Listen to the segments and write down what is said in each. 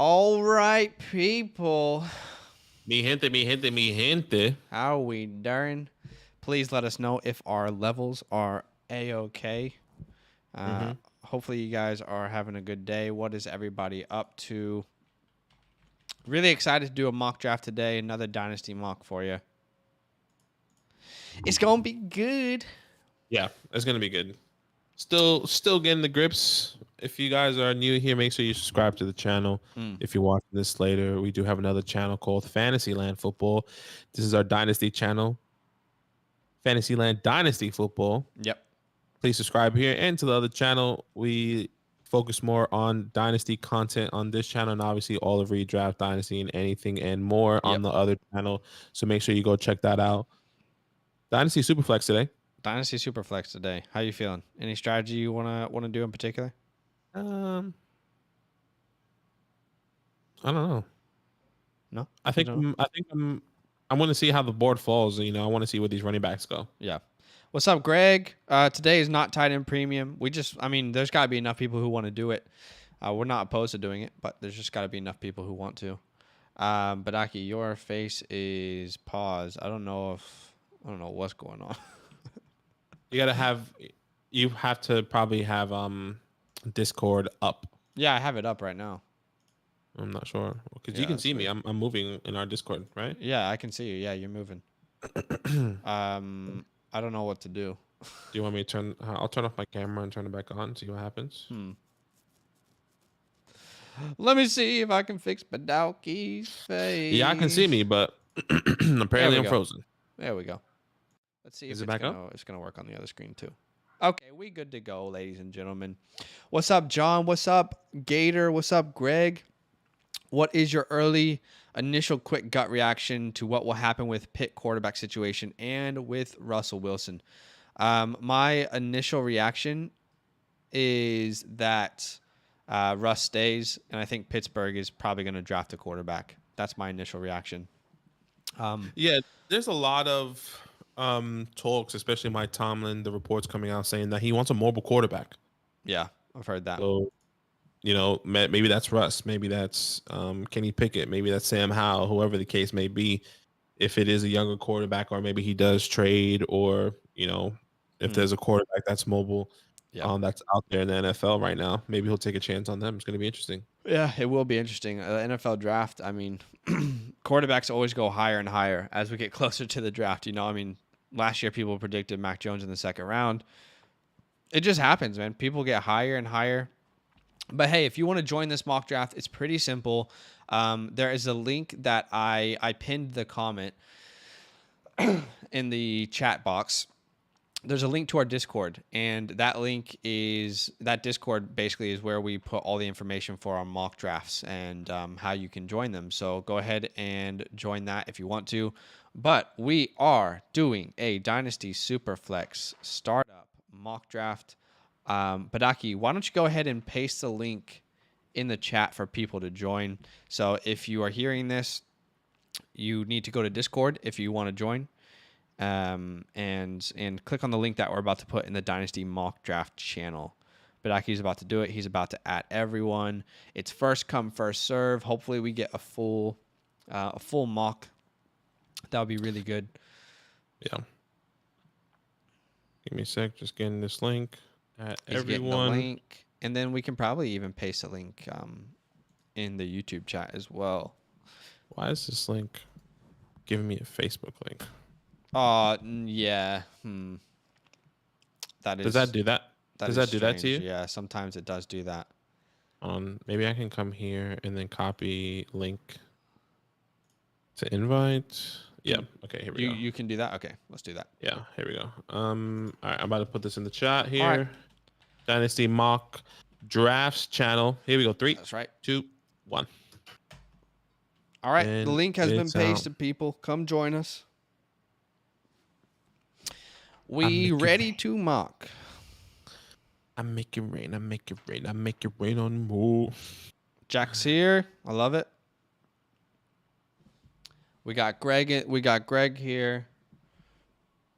All right, people. Mi gente, mi gente, mi gente. How are we doing? Please let us know if our levels are a-okay. Mm-hmm. Hopefully you guys are having a good day. What is everybody up to? Really excited to do a mock draft today. Another Dynasty mock for you. It's going to be good. Yeah, it's gonna be good. Still getting the grips. If you guys are new here, make sure you subscribe to the channel. If you're watching this later, we do have another channel called Fantasyland Football. This is our Dynasty channel, Fantasyland Dynasty Football. Yep. Please subscribe here and to the other channel. We focus more on Dynasty content on this channel, and obviously all of Redraft Dynasty and anything and more on Yep. the other channel. So make sure you go check that out. Dynasty SuperFlex today. Dynasty SuperFlex today. How you feeling? Any strategy you wanna do in particular? I don't know. No? I You think don't know? I want to see how the board falls. I want to see where these running backs go. Yeah. What's up, Greg? Today is not tight end premium. There's got to be enough people who want to do it. We're not opposed to doing it, but there's just got to be enough people who want to. But Aki, your face is paused. I don't know what's going on. You have to probably have Discord up. Yeah, I have it up right now. I'm not sure because Yeah, you can that's see me. weird. I'm moving in our Discord, right? Yeah, I can see you. Yeah, you're moving. I don't know what to do. Do you want me to turn? I'll turn off my camera and turn it back on. See what happens. Let me see if I can fix Badowski's face. Yeah, I can see me, but apparently I'm frozen. There we go. Let's see Is if it back up? it's gonna work on the other screen too. Okay, we good to go, ladies and gentlemen. What's up, John? What's up, Gator? What's up, Greg? What is your early initial quick gut reaction to what will happen with Pitt quarterback situation and with Russell Wilson? My initial reaction is that Russ stays, and I think Pittsburgh is probably going to draft a quarterback. That's my initial reaction. Yeah, there's a lot of talks, especially Mike Tomlin. The reports coming out saying that he wants a mobile quarterback. Yeah, I've heard that. So maybe that's Russ. Maybe that's Kenny Pickett. Maybe that's Sam Howell. Whoever the case may be, if it is a younger quarterback, or maybe he does trade, or if there's a quarterback that's mobile, that's out there in the NFL right now, maybe he'll take a chance on them. It's going to be interesting. Yeah, it will be interesting. NFL draft, I mean, quarterbacks always go higher and higher as we get closer to the draft. Last year people predicted Mac Jones in the second round. It just happens, man. People get higher and higher. But hey, if you want to join this mock draft, it's pretty simple. There is a link that I pinned the comment in the chat box. There's a link to our Discord, and that Discord basically is where we put all the information for our mock drafts and how you can join them. So go ahead and join that if you want to. But we are doing a Dynasty SuperFlex startup mock draft. Badaki, why don't you go ahead and paste the link in the chat for people to join? So if you are hearing this, you need to go to Discord if you want to join. And click on the link that we're about to put in the Dynasty mock draft channel. Badaki's about to do it. He's about to add everyone. It's first come, first serve. Hopefully we get a full mock. That would be really good. Yeah. Give me a sec. Just getting this link. He's everyone. Getting the link, and then we can probably even paste a link in the YouTube chat as well. Why is this link giving me a Facebook link? Yeah. Does that do that? Does that do that to you? Yeah, sometimes it does do that. Maybe I can come here and then copy link to invite. Yeah. Okay. Here we go. You can do that. Okay, let's do that. Yeah. Here we go. All right. I'm about to put this in the chat here. All right. Dynasty mock drafts channel. Here we go. 3. That's right. 2, 1. All right. The link has been pasted. People, come join us. We ready to mock. I make it rain. I make it rain. I make it rain on the moon. Jack's here. I love it. We got Greg. We got Greg here.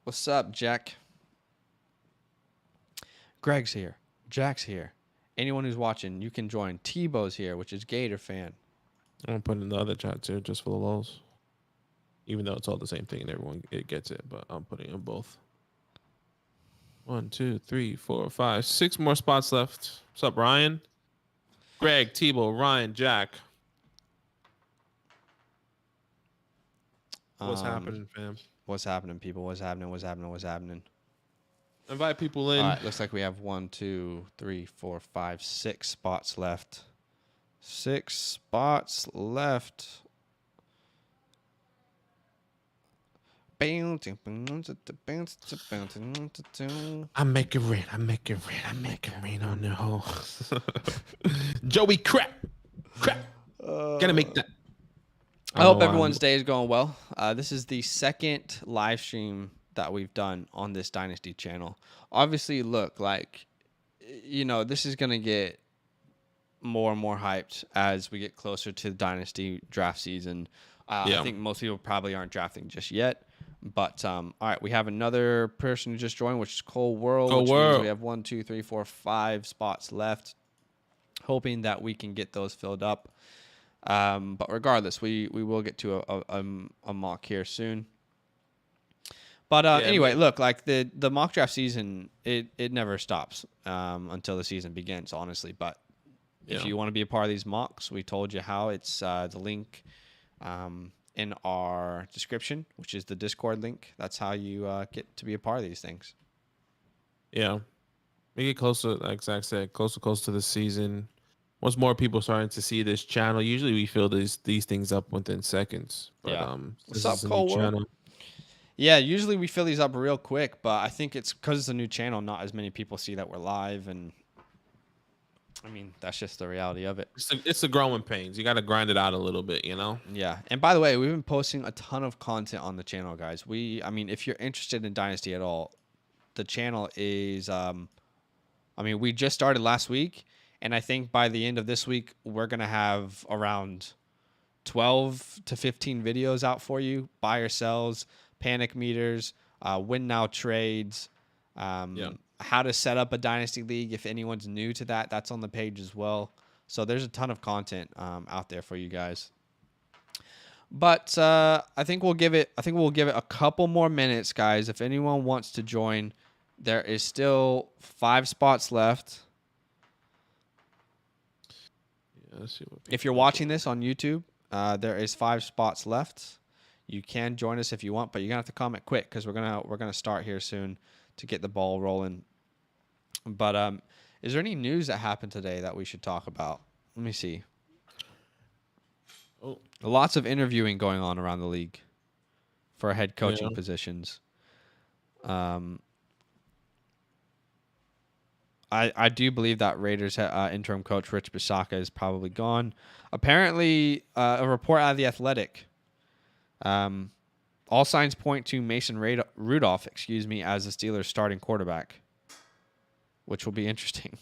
What's up, Jack? Greg's here. Jack's here. Anyone who's watching, you can join. Tebow's here, which is Gator fan. I'm gonna put it in the other chat too, just for the lulz. Even though it's all the same thing and everyone it gets it, but I'm putting in both. 1, 2, 3, 4, 5, 6 more spots left. What's up, Ryan? Greg, Tebow, Ryan, Jack. What's happening, fam? What's happening, people? What's happening? What's happening? What's happening? Invite people in. All right, looks like we have 1, 2, 3, 4, 5, 6 spots left. 6 spots left. I'm making rain. I'm making rain. I'm making rain on the hole. Joey, crap. Gotta make that. I hope everyone's day is going well. This is the second live stream that we've done on this Dynasty channel. Obviously, look, like, you know, this is going to get more and more hyped as we get closer to the Dynasty draft season. I think most people probably aren't drafting just yet. But, all right, we have another person who just joined, which is Cole World. Means we have 1, 2, 3, 4, 5 spots left. Hoping that we can get those filled up. But regardless, we will get to a mock here soon. But anyway, look, like the mock draft season, it never stops until the season begins, honestly. But if you want to be a part of these mocks, we told you how. It's the link in our description, which is the Discord link. That's how you get to be a part of these things. Yeah. We get closer, like Zach said, closer to the season. Once more people starting to see this channel, usually we fill these things up within seconds. But what's up, Cole World? Yeah, usually we fill these up real quick, but I think it's because it's a new channel, not as many people see that we're live, and I mean that's just the reality of it. It's the growing pains. You got to grind it out a little bit, you know. Yeah, and by the way, we've been posting a ton of content on the channel, guys. I mean, if you're interested in Dynasty at all, the channel is. I mean, we just started last week. And I think by the end of this week, we're going to have around 12 to 15 videos out for you. Buy or sells, panic meters, win now trades, how to set up a Dynasty League. If anyone's new to that, that's on the page as well. So there's a ton of content out there for you guys. But I think we'll give it a couple more minutes, guys. If anyone wants to join, there is still 5 spots left. Let's see if you're watching this on YouTube, there is 5 spots left. You can join us if you want, but you're gonna have to comment quick because we're gonna start here soon to get the ball rolling. But is there any news that happened today that we should talk about? Let me see. Lots of interviewing going on around the league for head coaching positions. I do believe that Raiders interim coach Rich Bisaccia is probably gone. Apparently, a report out of The Athletic. All signs point to Mason Rudolph, as the Steelers' starting quarterback, which will be interesting.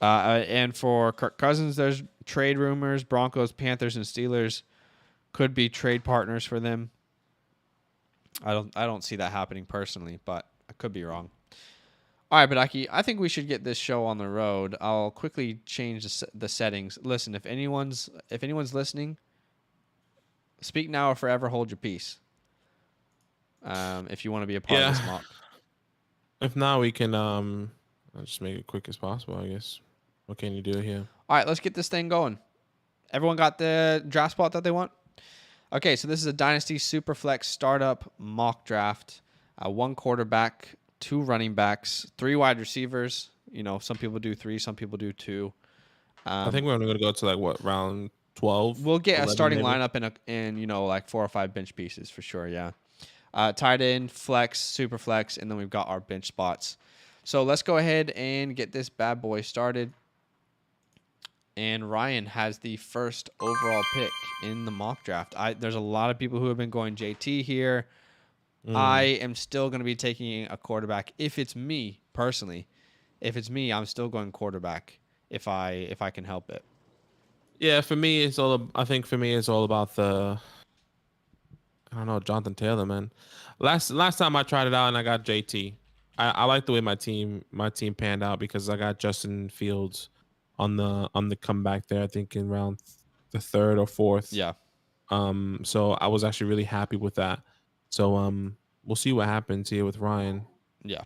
And for Kirk Cousins, there's trade rumors. Broncos, Panthers, and Steelers could be trade partners for them. I don't see that happening personally, but I could be wrong. All right, Badaki, I think we should get this show on the road. I'll quickly change the settings. Listen, if anyone's listening, speak now or forever hold your peace. If you want to be a part of this mock. If not, we can I'll just make it quick as possible, I guess. What can you do here? All right, let's get this thing going. Everyone got the draft spot that they want? Okay, so this is a Dynasty SuperFlex startup mock draft. 1 quarterback, 2 running backs, 3 wide receivers. You know, some people do 3, some people do 2. I think we're only going to go to like what, round 12? We'll get a starting lineup in like 4 or 5 bench pieces for sure. Yeah. Tight end, flex, super flex, and then we've got our bench spots. So let's go ahead and get this bad boy started. And Ryan has the first overall pick in the mock draft. There's a lot of people who have been going JT here. I am still going to be taking a quarterback. If it's me personally, I'm still going quarterback if I can help it. Yeah, for me, it's all about the. I don't know, Jonathan Taylor, man. Last time I tried it out and I got JT. I like the way my team panned out because I got Justin Fields on the comeback there. I think in round the third or fourth. Yeah. So I was actually really happy with that. So we'll see what happens here with Ryan. Yeah.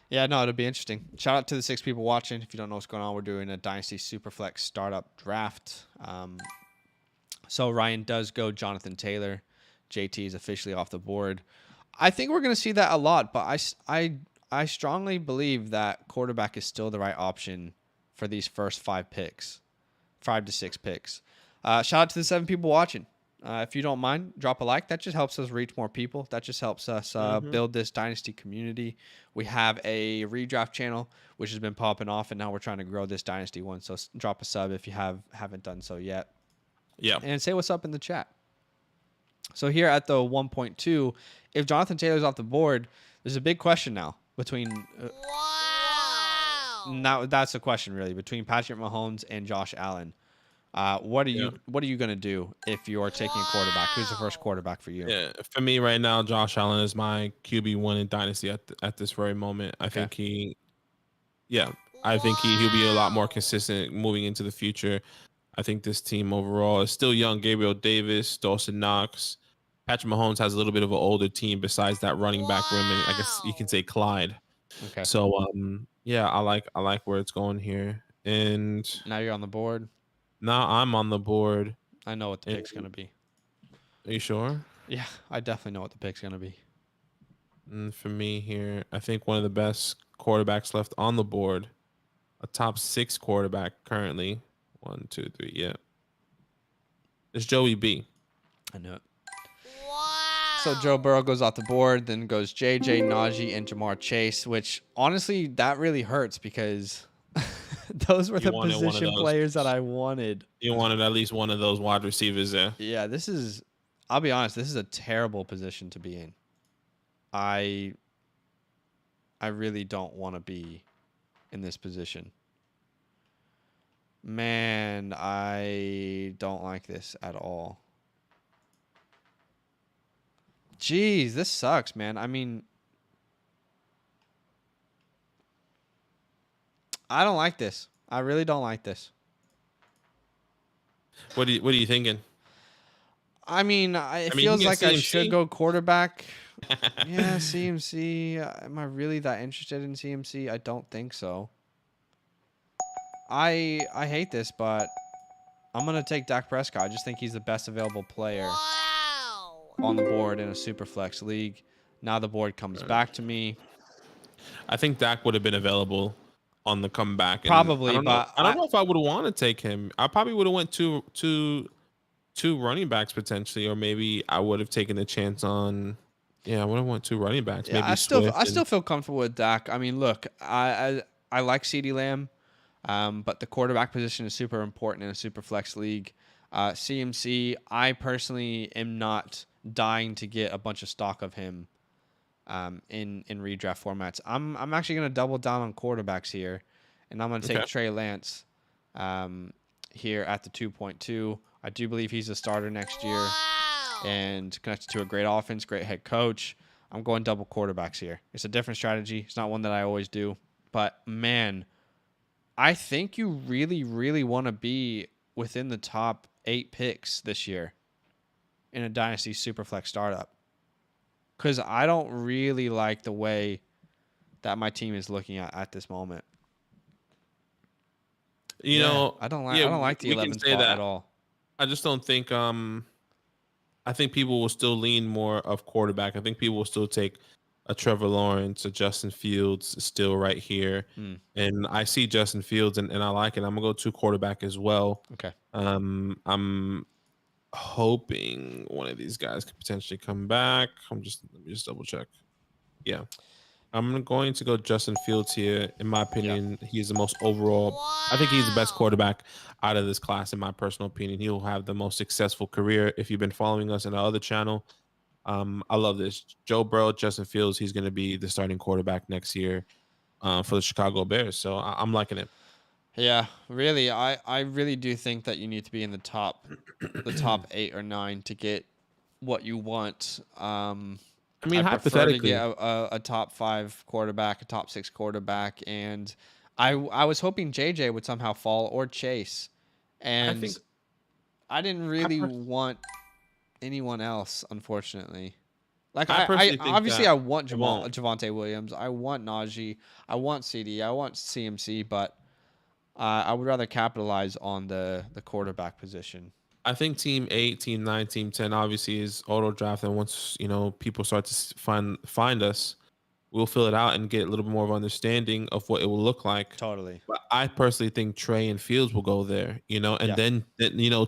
Yeah, no, it'll be interesting. Shout out to the 6 people watching. If you don't know what's going on, we're doing a Dynasty SuperFlex startup draft. So Ryan does go Jonathan Taylor. JT is officially off the board. I think we're going to see that a lot, but I strongly believe that quarterback is still the right option for these first 5 picks, 5 to 6 picks. Shout out to the 7 people watching. If you don't mind, drop a like. That just helps us reach more people. That just helps us build this Dynasty community. We have a redraft channel, which has been popping off, and now we're trying to grow this Dynasty one. So drop a sub if you haven't done so yet. Yeah. And say what's up in the chat. So here at the 1.2, if Jonathan Taylor's off the board, there's a big question now between now that's the question really between Patrick Mahomes and Josh Allen. What are you going to do if you're taking a quarterback? Who's the first quarterback for you? Yeah, for me right now, Josh Allen is my QB1 in Dynasty at this very moment. I think he'll be a lot more consistent moving into the future. I think this team overall is still young. Gabriel Davis, Dawson Knox, Patrick Mahomes has a little bit of an older team besides that running back room, and I guess you can say Clyde. Okay. So I like where it's going here. And now you're on the board. Now I'm on the board. I know what the pick's gonna be. Are you sure? Yeah, I definitely know what the pick's gonna be. For me here, I think one of the best quarterbacks left on the board, a top 6 quarterback currently. 1, 2, 3, yeah. It's Joey B. I know it. Wow. So Joe Burrow goes off the board, then goes JJ, Najee, and Jamar Chase, which honestly, that really hurts because those were the position players that I wanted. You wanted at least one of those wide receivers there. Yeah, I'll be honest, this is a terrible position to be in. I really don't want to be in this position. Man, I don't like this at all. Jeez, this sucks, man. I mean, I don't like this. I really don't like this. What are you thinking? I mean, it feels like I should go quarterback. Yeah, CMC. Am I really that interested in CMC? I don't think so. I hate this, but I'm going to take Dak Prescott. I just think he's the best available player on the board in a super flex league. Now the board comes back to me. I think Dak would have been available on the comeback. Probably, I don't know if I would want to take him. I probably would have went two running backs potentially, or maybe I would have taken the chance on. Yeah, I would have went 2 running backs. Yeah, maybe I still feel comfortable with Dak. I mean, look, I like CeeDee Lamb, but the quarterback position is super important in a super flex league. CMC, I personally am not dying to get a bunch of stock of him in redraft formats. I'm actually going to double down on quarterbacks here, and I'm going to take Trey Lance here at the 2.2. I do believe he's a starter next year and connected to a great offense, great head coach. I'm going double quarterbacks here. It's a different strategy. It's not one that I always do. But, man, I think you really, really want to be within the top 8 picks this year in a Dynasty SuperFlex startup. Because I don't really like the way that my team is looking at this moment. You know, I don't like the 11th spot at all. I just don't think I think people will still lean more of quarterback. I think people will still take a Trevor Lawrence, a Justin Fields still right here. And I see Justin Fields and I like it. I'm gonna go 2 quarterback as well. Okay. I'm hoping one of these guys could potentially come back. Let me just double check. Yeah. I'm going to go Justin Fields here. In my opinion, he's the most overall. I think he's the best quarterback out of this class, in my personal opinion. He'll have the most successful career. If you've been following us in our other channel, I love this. Joe Burrow, Justin Fields, he's going to be the starting quarterback next year for the Chicago Bears. So I'm liking it. Yeah, really. I really do think that you need to be in the top 8 or 9 to get what you want. I mean, hypothetically, prefer to get a top 5 quarterback, a top 6 quarterback, and I was hoping JJ would somehow fall or Chase. And I didn't really want anyone else, unfortunately. Like I I personally think obviously that I want it won't. Javonte Williams, I want Najee, I want CD, I want CMC, but I would rather capitalize on the quarterback position. I think Team 8, Team 9, Team 10 obviously is auto draft, and once people start to find us, we'll fill it out and get a little bit more of understanding of what it will look like. Totally. But I personally think Trey and Fields will go there, and Yeah. then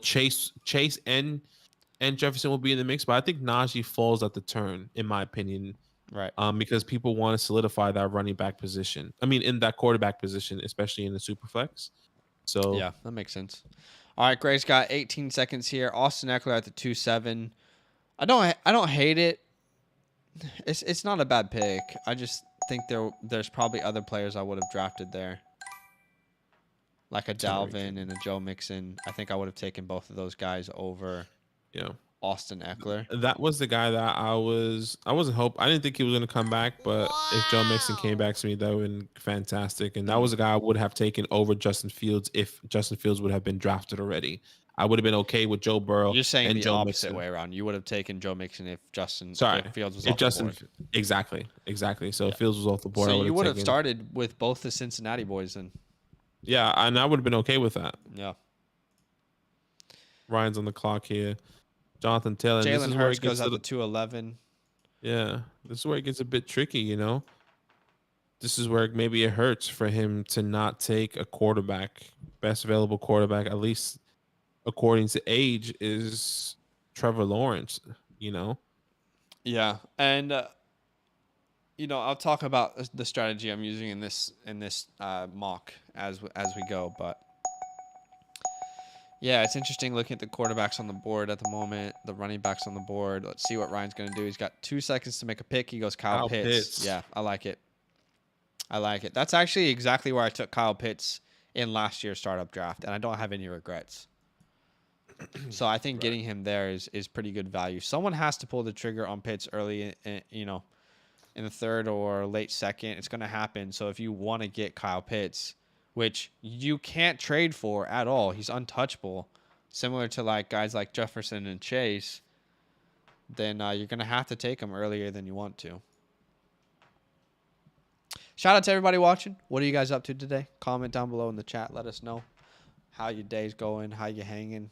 Chase and Jefferson will be in the mix. But I think Najee falls at the turn, in my opinion, Right. because people want to solidify that running back position. I mean, in that quarterback position, especially in the super flex. So Yeah, that makes sense. All right, Greg's got 18 seconds here. Austin Eckler at the 2-7. I don't hate it. It's not a bad pick. I just think there's probably other players I would have drafted there. Like a Dalvin and a Joe Mixon. I think I would have taken both of those guys over Austin Eckler. that was the guy that I didn't think he was going to come back, but if Joe Mixon came back to me, that would have been fantastic. And that was a guy I would have taken over Justin Fields if Justin Fields would have been drafted already. I would have been okay with Joe Burrow. You're saying and the Joe opposite Mixon. way around. You would have taken Joe Mixon if Fields was if off Justin, the board. Exactly. So if Fields was off the board, So I you would have taken, started with both the Cincinnati boys then. Yeah, and I would have been okay with that. Yeah. Ryan's on the clock here. Jonathan Taylor. Jalen Hurts goes up to 2-11. Yeah, this is where it gets a bit tricky, This is where maybe it hurts for him to not take a quarterback. Best available quarterback, at least according to age, is Trevor Lawrence, Yeah, and I'll talk about the strategy I'm using in this mock as we go, but yeah, it's interesting looking at the quarterbacks on the board at the moment, the running backs on the board. Let's see what Ryan's going to do. He's got 2 seconds to make a pick. He goes Kyle Pitts. Yeah, I like it. That's actually exactly where I took Kyle Pitts in last year's startup draft, and I don't have any regrets. So I think getting him there is pretty good value. Someone has to pull the trigger on Pitts early, in the third or late second. It's going to happen. So if you want to get Kyle Pitts, which you can't trade for at all, he's untouchable, similar to like guys like Jefferson and Chase, then you're going to have to take him earlier than you want to. Shout out to everybody watching. What are you guys up to today? Comment down below in the chat. Let us know how your day's going, how you hanging.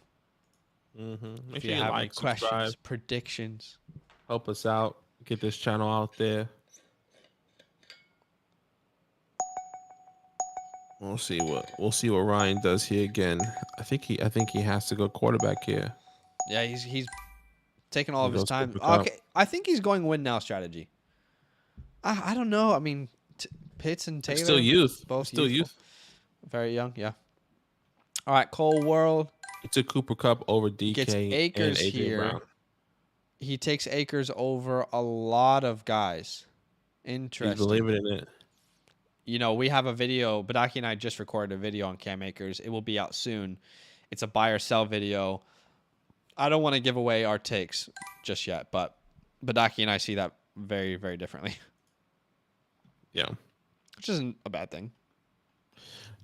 Make If sure you you have like, any questions, subscribe, predictions. help us out, get this channel out there. We'll see what Ryan does here again. I think he has to go quarterback here. Yeah, he's taking all of his time. Cooper Kupp. Okay, I think he's going win now strategy. I don't know. I mean, Pitts and Taylor, Still youth. both Still youthful. Very young. Yeah. All right, Cole World. He took Cooper Kupp over DK Gets Akers and AJ here. Brown. He takes Akers over a lot of guys. Interesting. He's believing in it. We have a video. Badaki and I just recorded a video on Cam Akers. It will be out soon. It's a buy or sell video. I don't want to give away our takes just yet, but Badaki and I see that very, very differently. Yeah. Which isn't a bad thing.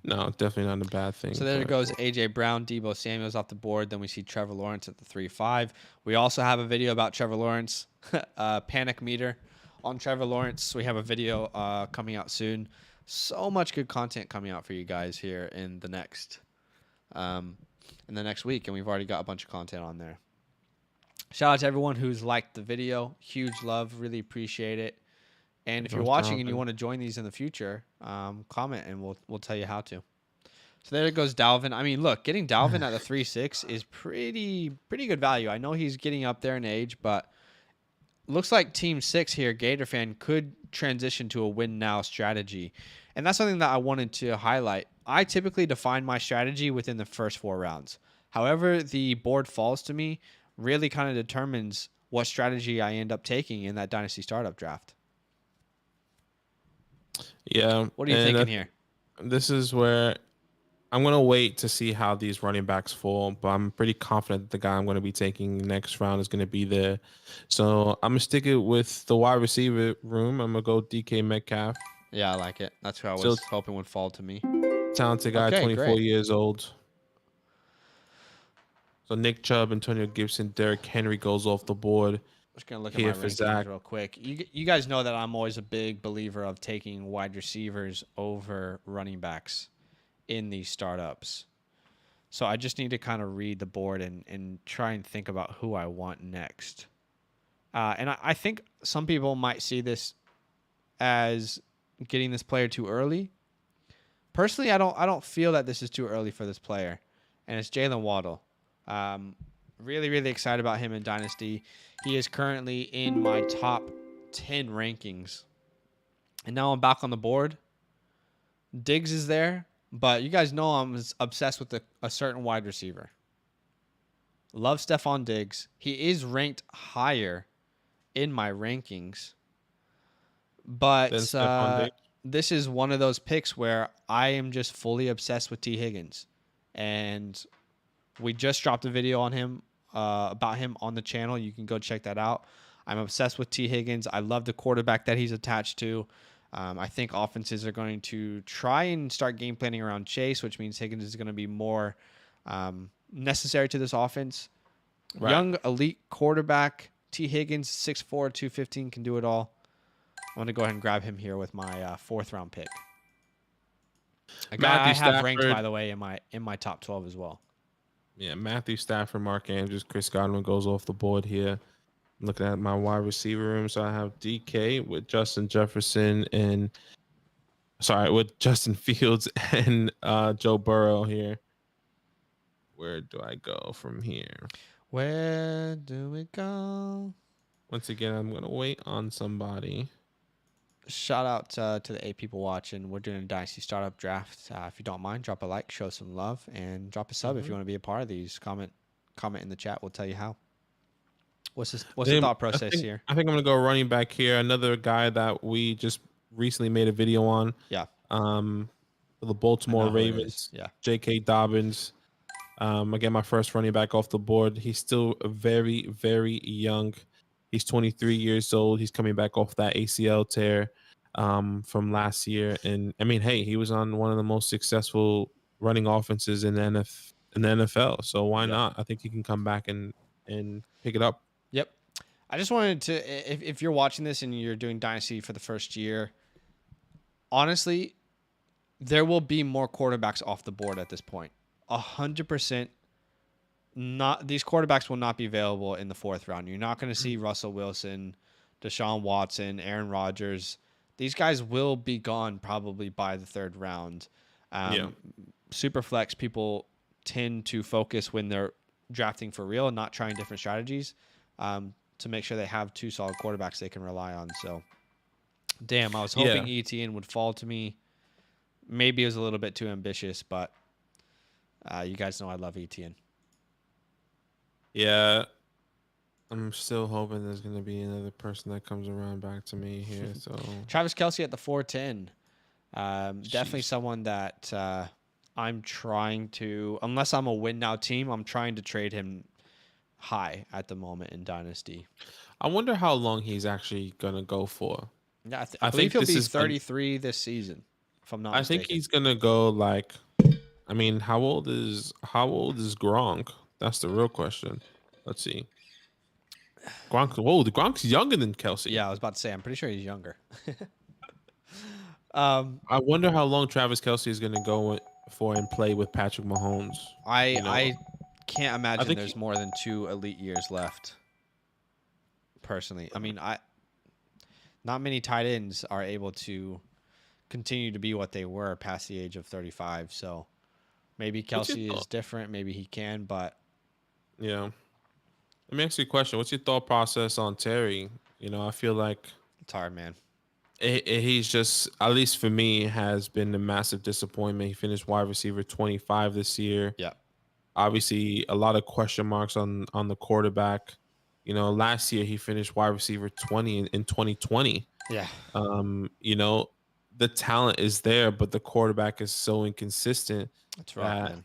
No, definitely not a bad thing. So there goes AJ Brown, Debo Samuels off the board. Then we see Trevor Lawrence at the 3-5. We also have a video about Trevor Lawrence, panic meter on Trevor Lawrence. We have a video coming out soon. So much good content coming out for you guys here in the next week, and we've already got a bunch of content on there. Shout out to everyone who's liked the video. Huge love, really appreciate it. And if you're watching and you want to join these in the future, comment and we'll tell you how to. So there goes Dalvin. I mean, look, getting Dalvin at the 3-6 is pretty good value. I know he's getting up there in age, but looks like Team 6 here, Gator fan, could transition to a win now strategy. And that's something that I wanted to highlight. I typically define my strategy within the first 4 rounds. However, the board falls to me really kind of determines what strategy I end up taking in that Dynasty Startup draft. Yeah. What are you thinking here? This is where I'm going to wait to see how these running backs fall, but I'm pretty confident that the guy I'm going to be taking next round is going to be there. So I'm going to stick it with the wide receiver room. I'm going to go DK Metcalf. Yeah, I like it. That's who I was hoping would fall to me. Talented guy, 24 years old. So Nick Chubb, Antonio Gibson, Derrick Henry goes off the board Just gonna look at my here for rankings Zach. real quick. You guys know that I'm always a big believer of taking wide receivers over running backs in these startups. So I just need to kind of read the board and try and think about who I want next. And I think some people might see this as getting this player too early. Personally, I don't feel that this is too early for this player, and it's Jalen Waddle. Really, really excited about him in Dynasty. He is currently in my top 10 rankings, and now I'm back on the board. Diggs is there, but you guys know I'm obsessed with a certain wide receiver. Love Stephon Diggs. He is ranked higher in my rankings, Then but Stephon Diggs. this is one of those picks where I am just fully obsessed with T. Higgins, and we just dropped a video on him about him on the channel. You can go check that out. I'm obsessed with T. Higgins. I love the quarterback that he's attached to. I think offenses are going to try and start game planning around Chase, which means Higgins is going to be more necessary to this offense. Right. Young elite quarterback T. Higgins, 6'4", 215, can do it all. I'm going to go ahead and grab him here with my fourth round pick. A guy I have ranked, by the way, in my top 12 as well. Yeah, Matthew Stafford, Mark Andrews, Chris Godwin goes off the board here. Looking at my wide receiver room, so I have DK with Justin Jefferson and with Justin Fields and Joe Burrow here. Where do I go from here? Where do we go? Once again, I'm gonna wait on somebody. Shout out to the 8 people watching. We're doing a Dynasty Startup Draft. If you don't mind, drop a like, show some love, and drop a sub if you want to be a part of these. Comment in the chat. We'll tell you how. What's the thought process here? I think I'm gonna go running back here. Another guy that we just recently made a video on. Yeah. For the Baltimore Ravens. Yeah. J.K. Dobbins. Again, my first running back off the board. He's still very, very young. He's 23 years old. He's coming back off that ACL tear from last year. And I mean, hey, he was on one of the most successful running offenses in the NFL. So why not? I think he can come back and pick it up. Yep. I just wanted to, if you're watching this and you're doing Dynasty for the first year, honestly, there will be more quarterbacks off the board at this point. 100%. Not these quarterbacks will not be available in the 4th round. You're not going to see Russell Wilson, Deshaun Watson, Aaron Rodgers. These guys will be gone probably by the 3rd round. SuperFlex people tend to focus when they're drafting for real and not trying different strategies to make sure they have 2 solid quarterbacks they can rely on. So, damn, I was hoping ETN would fall to me. Maybe it was a little bit too ambitious, but you guys know I love ETN. Yeah, I'm still hoping there's going to be another person that comes around back to me here. So Travis Kelce at the 410. Definitely someone that I'm trying to, unless I'm a win now team, I'm trying to trade him high at the moment in Dynasty. I wonder how long he's actually going to go for. Yeah, I believe he'll be 33 this season, if I'm not mistaken. I think he's going to go like, I mean, how old is Gronk? That's the real question. Let's see. Gronk's younger than Kelce. Yeah, I was about to say, I'm pretty sure he's younger. I wonder how long Travis Kelce is going to go for and play with Patrick Mahomes. I can't imagine there's more than 2 elite years left. Personally, I mean, not many tight ends are able to continue to be what they were past the age of 35. So maybe Kelce is different. Maybe he can, but yeah. Let me ask you a question. What's your thought process on Terry? I feel like it's hard, man. He's just, at least for me, has been a massive disappointment. He finished wide receiver 25 this year. Yeah. Obviously, a lot of question marks on the quarterback. Last year he finished wide receiver 20 in 2020. Yeah. The talent is there, but the quarterback is so inconsistent. That's right, man.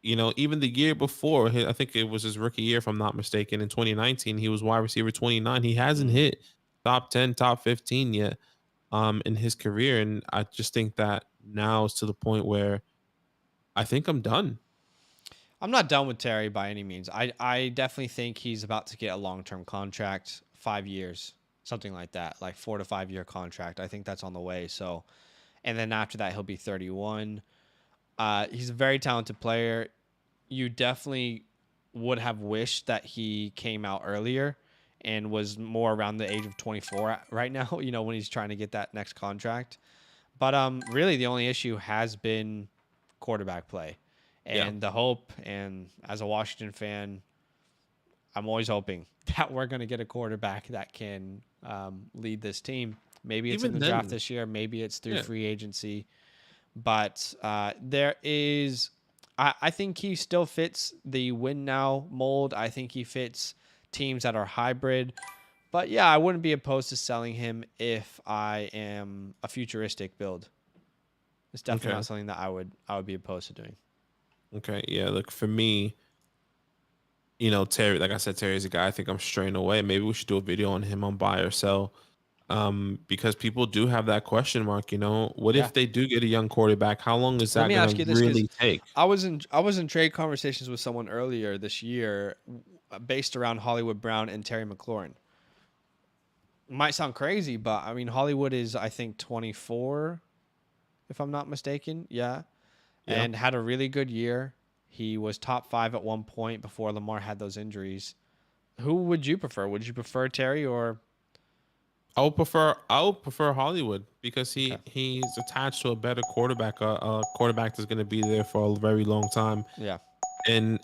Even the year before, I think it was his rookie year, if I'm not mistaken, in 2019, he was wide receiver 29. He hasn't hit top 10, top 15 yet in his career. And I just think that now is to the point where I think I'm done. I'm not done with Terry by any means. I definitely think he's about to get a long-term contract, 5 years, something like that, like 4 to 5 year contract. I think that's on the way. So, and then after that, he'll be 31. He's a very talented player. You definitely would have wished that he came out earlier and was more around the age of 24 right now, when he's trying to get that next contract. But really the only issue has been quarterback play. Yeah. And the hope, and as a Washington fan, I'm always hoping that we're going to get a quarterback that can lead this team. Maybe it's in Even the draft then, this year. Maybe it's through yeah. free agency. But there is, I think he still fits the win now mold. I think he fits teams that are hybrid. But yeah, I wouldn't be opposed to selling him if I am a futuristic build. It's definitely Okay. not something that I would be opposed to doing. Okay. Yeah. Look, for me, Terry, like I said, Terry's a guy I think I'm straying away. Maybe we should do a video on him on buy or sell. Because people do have that question mark, what Yeah. if they do get a young quarterback? How long is Let that me going ask to you this, because really take? I was in trade conversations with someone earlier this year, based around Hollywood Brown and Terry McLaurin. Might sound crazy, but I mean Hollywood is, I think, 24, if I'm not mistaken. Yeah, Yeah. and had a really good year. He was top 5 at one point before Lamar had those injuries. Who would you prefer? Would you prefer Terry or? I would prefer Hollywood because Okay. he's attached to a better quarterback, a quarterback that's going to be there for a very long time. Yeah. And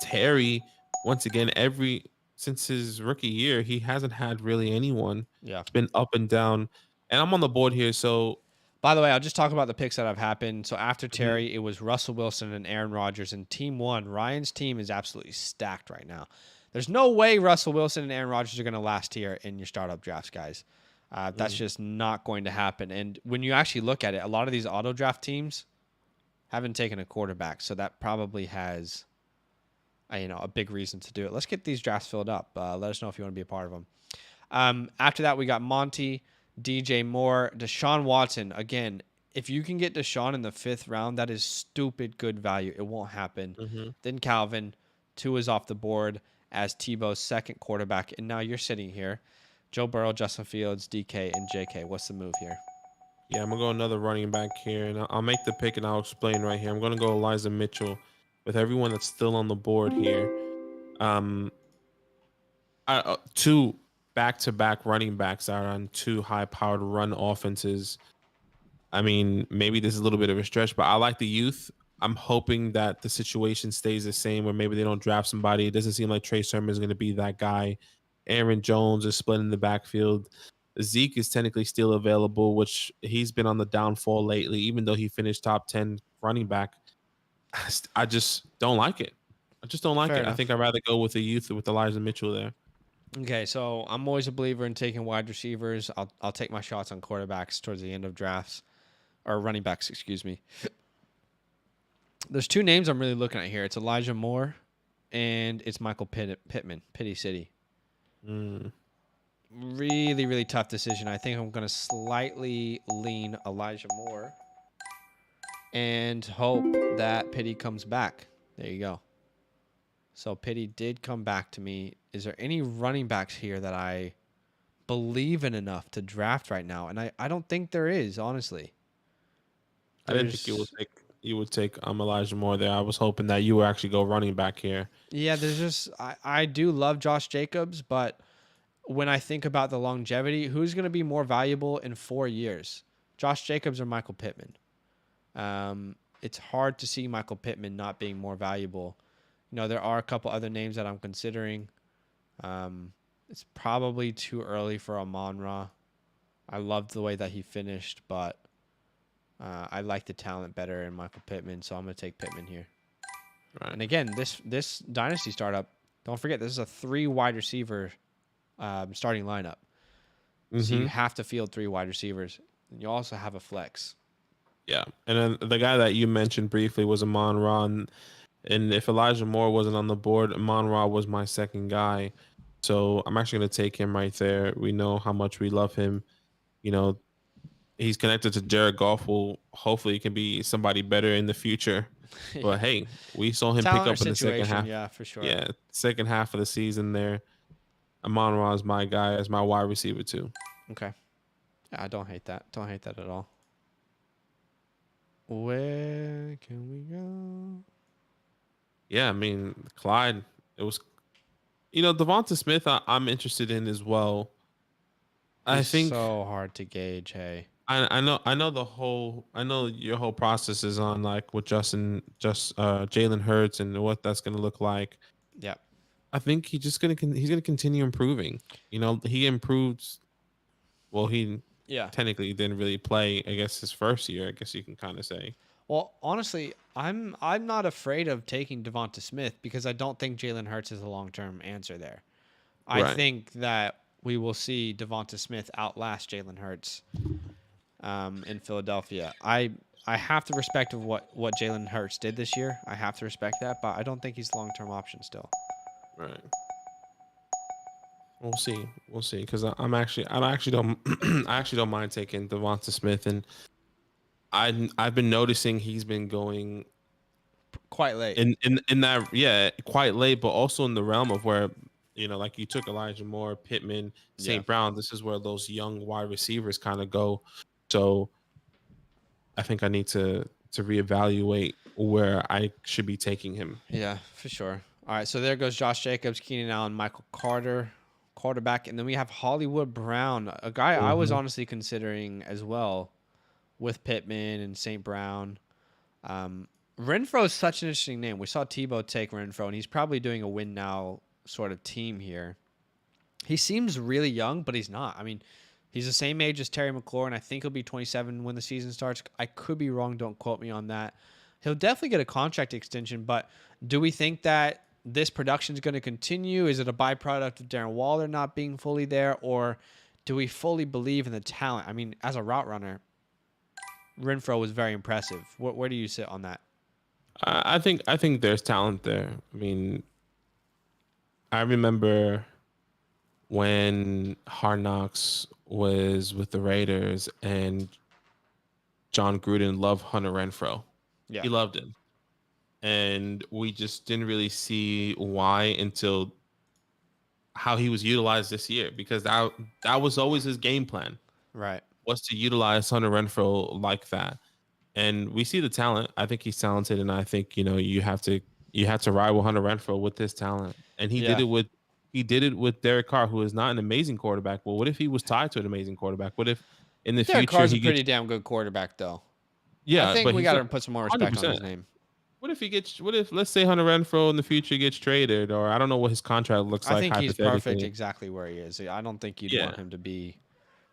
Terry, once again, every since his rookie year, he hasn't had really anyone. Yeah. It's been up and down. And I'm on the board here, so By the way, I'll just talk about the picks that have happened. So after mhm, Terry, it was Russell Wilson and Aaron Rodgers, and team one, Ryan's team is absolutely stacked right now. There's no way Russell Wilson and Aaron Rodgers are going to last here in your startup drafts, guys. That's mm, just not going to happen. And when you actually look at it, a lot of these auto draft teams haven't taken a quarterback, so that probably has a big reason to do it. Let's get these drafts filled up. Let us know if you want to be a part of them. After that, we got Monty, DJ Moore, Deshaun Watson. Again, if you can get Deshaun in the 5th round, that is stupid good value. It won't happen. mhm. Then Calvin, 2 is off the board as Tebow's second quarterback. And now you're sitting here. Joe Burrow, Justin Fields, DK, and JK. What's the move here? Yeah, I'm gonna go another running back here, and I'll make the pick and I'll explain right here. I'm gonna go Elijah Mitchell with everyone that's still on the board here. Um, two back-to-back running backs out on two high-powered run offenses. I mean, maybe this is a little bit of a stretch, but I like the youth. I'm hoping that the situation stays the same, or maybe they don't draft somebody. It doesn't seem like Trey Sermon is going to be that guy. Aaron Jones is splitting the backfield. Zeke is technically still available, which he's been on the downfall lately, even though he finished top 10 running back. I just don't like it. I just don't like Fair it. I think enough. I'd rather go with the youth with Elijah Mitchell there. Okay, so I'm always a believer in taking wide receivers. I'll take my shots on quarterbacks towards the end of drafts, or running backs, excuse me. There's 2 names I'm really looking at here. It's Elijah Moore and it's Michael Pittman, Pity City. Mm, Really, really tough decision. I think I'm going to slightly lean Elijah Moore and hope that Pity comes back. There you go. So Pity did come back to me. Is there any running backs here that I believe in enough to draft right now? And I don't think there is, honestly. I didn't think There's you would take Elijah Moore there. I was hoping that you would actually go running back here. Yeah, there's just I do love Josh Jacobs, but when I think about the longevity, who's going to be more valuable in 4 years? Josh Jacobs or Michael Pittman? It's hard to see Michael Pittman not being more valuable. There are a couple other names that I'm considering. It's probably too early for Amon-Ra. I loved the way that he finished, but I like the talent better in Michael Pittman, so I'm going to take Pittman here. Right. And again, this Dynasty startup, don't forget, this is a 3 wide receiver starting lineup. So you Mm-hmm. have to field 3 wide receivers. And you also have a flex. Yeah. And then the guy that you mentioned briefly was Amon Ra. And if Elijah Moore wasn't on the board, Amon Ra was my second guy. So I'm actually going to take him right there. We know how much we love him. You know, he's connected to Jared Goff. Will hopefully can be somebody better in the future. But Yeah. hey, we saw him pick Talent or up in the second situation, half. yeah, for sure. Yeah, second half of the season there. Amon-Ra is my guy as my wide receiver too. Okay. Yeah, I don't hate that. Don't hate that at all. Where can we go? Yeah, I mean Clyde. It was Devonta Smith. I'm interested in as well. I He's think so hard to gauge. Hey. I know your whole process is on like with Jalen Hurts and what that's gonna look like. Yep. I think he's gonna continue improving. He improved. Well, he Yeah. technically didn't really play. I guess his first year. I guess you can kind of say. Well, honestly, I'm not afraid of taking Devonta Smith because I don't think Jalen Hurts is a long term answer there. I Right. think that we will see Devonta Smith outlast Jalen Hurts in Philadelphia. I have to respect of what Jalen Hurts did this year. I have to respect that, but I don't think he's a long term option still. Right. We'll see. We'll see. Because I actually don't I actually don't mind taking Devonta Smith, and I've been noticing he's been going Quite late. in that quite late, but also in the realm of where like you took Elijah Moore, Pittman, Yeah. St. Brown. This is where those young wide receivers kind of go. So I think I need to reevaluate where I should be taking him. Yeah, for sure. All right, so there goes Josh Jacobs, Keenan Allen, Michael Carter, quarterback, and then we have Hollywood Brown, a guy I was Mhm. honestly considering as well with Pittman and St. Brown. Renfro is such an interesting name. We saw Tebow take Renfro, and he's probably doing a win now sort of team here. He seems really young, but he's not. I mean, he's the same age as Terry McLaurin. I think he'll be 27 when the season starts. I could be wrong. Don't quote me on that. He'll definitely get a contract extension, but do we think that this production is going to continue? Is it a byproduct of Darren Waller not being fully there, or do we fully believe in the talent? I mean, as a route runner, Renfro was very impressive. Where do you sit on that? I think there's talent there. I mean, I remember when Hard Knocks was with the Raiders and John Gruden loved Hunter Renfro. Yeah, He loved him. And we just didn't really see why until how he was utilized this year, because that was always his game plan, right. was to utilize Hunter Renfro like that. And we see the talent. I think he's talented, and I think you have to ride with Hunter Renfro with his talent. And Yeah, he did it with Derek Carr, who is not an amazing quarterback. Well, what if he was tied to an amazing quarterback? What if in the Derek future Carr's a he gets pretty damn good quarterback, though. I yeah, think but we he's got a to put some more hundred respect on his percent. name. What if let's say Hunter Renfro in the future gets traded, or I don't know what his contract looks I like think he's perfect hypothetically. exactly where he is. I don't think you'd Yeah. want him to be.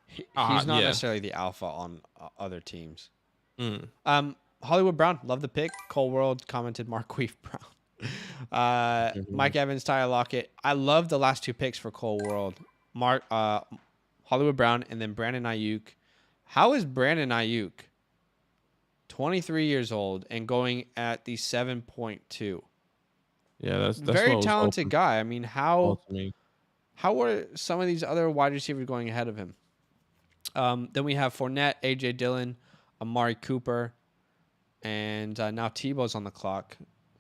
He's not Yeah. necessarily the alpha on other teams. Mm. Hollywood Brown, love the pick. Cole World commented Marquise Brown. Mhm. Mike Evans, Tyler Lockett. I love the last two picks for Cole World. Hollywood Brown, and then Brandon Ayuk. How is Brandon Ayuk 23 years old and going at the 7.2? Yeah, that's Very what was talented open guy. I mean, to me. how were some of these other wide receivers going ahead of him? Then we have Fournette, AJ Dillon, Amari Cooper, and now Tebow's on the clock.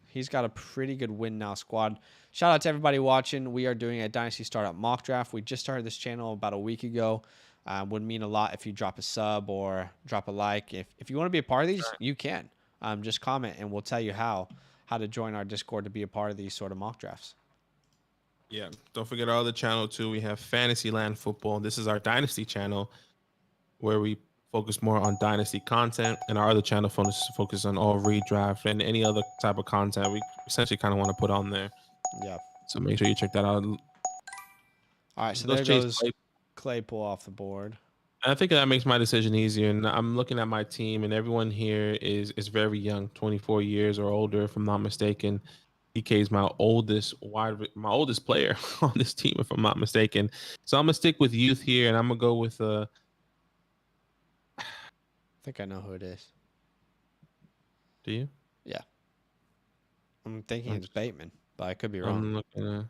He's got a pretty good win now squad. Shout out to everybody watching. We are doing a Dynasty Startup mock draft. We just started this channel about a week ago. Would mean a lot if you drop a sub or drop a like. If you want to be a part of these, you can. Just comment and we'll tell you how to join our Discord to be a part of these sort of mock drafts. Yeah, don't forget our other channel too. We have Fantasyland Football. This is our Dynasty channel where we focus more on Dynasty content, and our other channel focus on all redraft and any other type of content we essentially kind of want to put on there. Yeah. So make sure you check that out. All right. So Let's there chase goes Clay. Claypool off the board. I think that makes my decision easier. And I'm looking at my team, and everyone here is very young, 24 years or older, if I'm not mistaken. DK is my oldest player on this team, if I'm not mistaken. So I'm gonna stick with youth here, and I'm gonna go with I think I know who it is. Do you? Yeah. I'm thinking I'm it's just Bateman, but I could be wrong. I'm looking at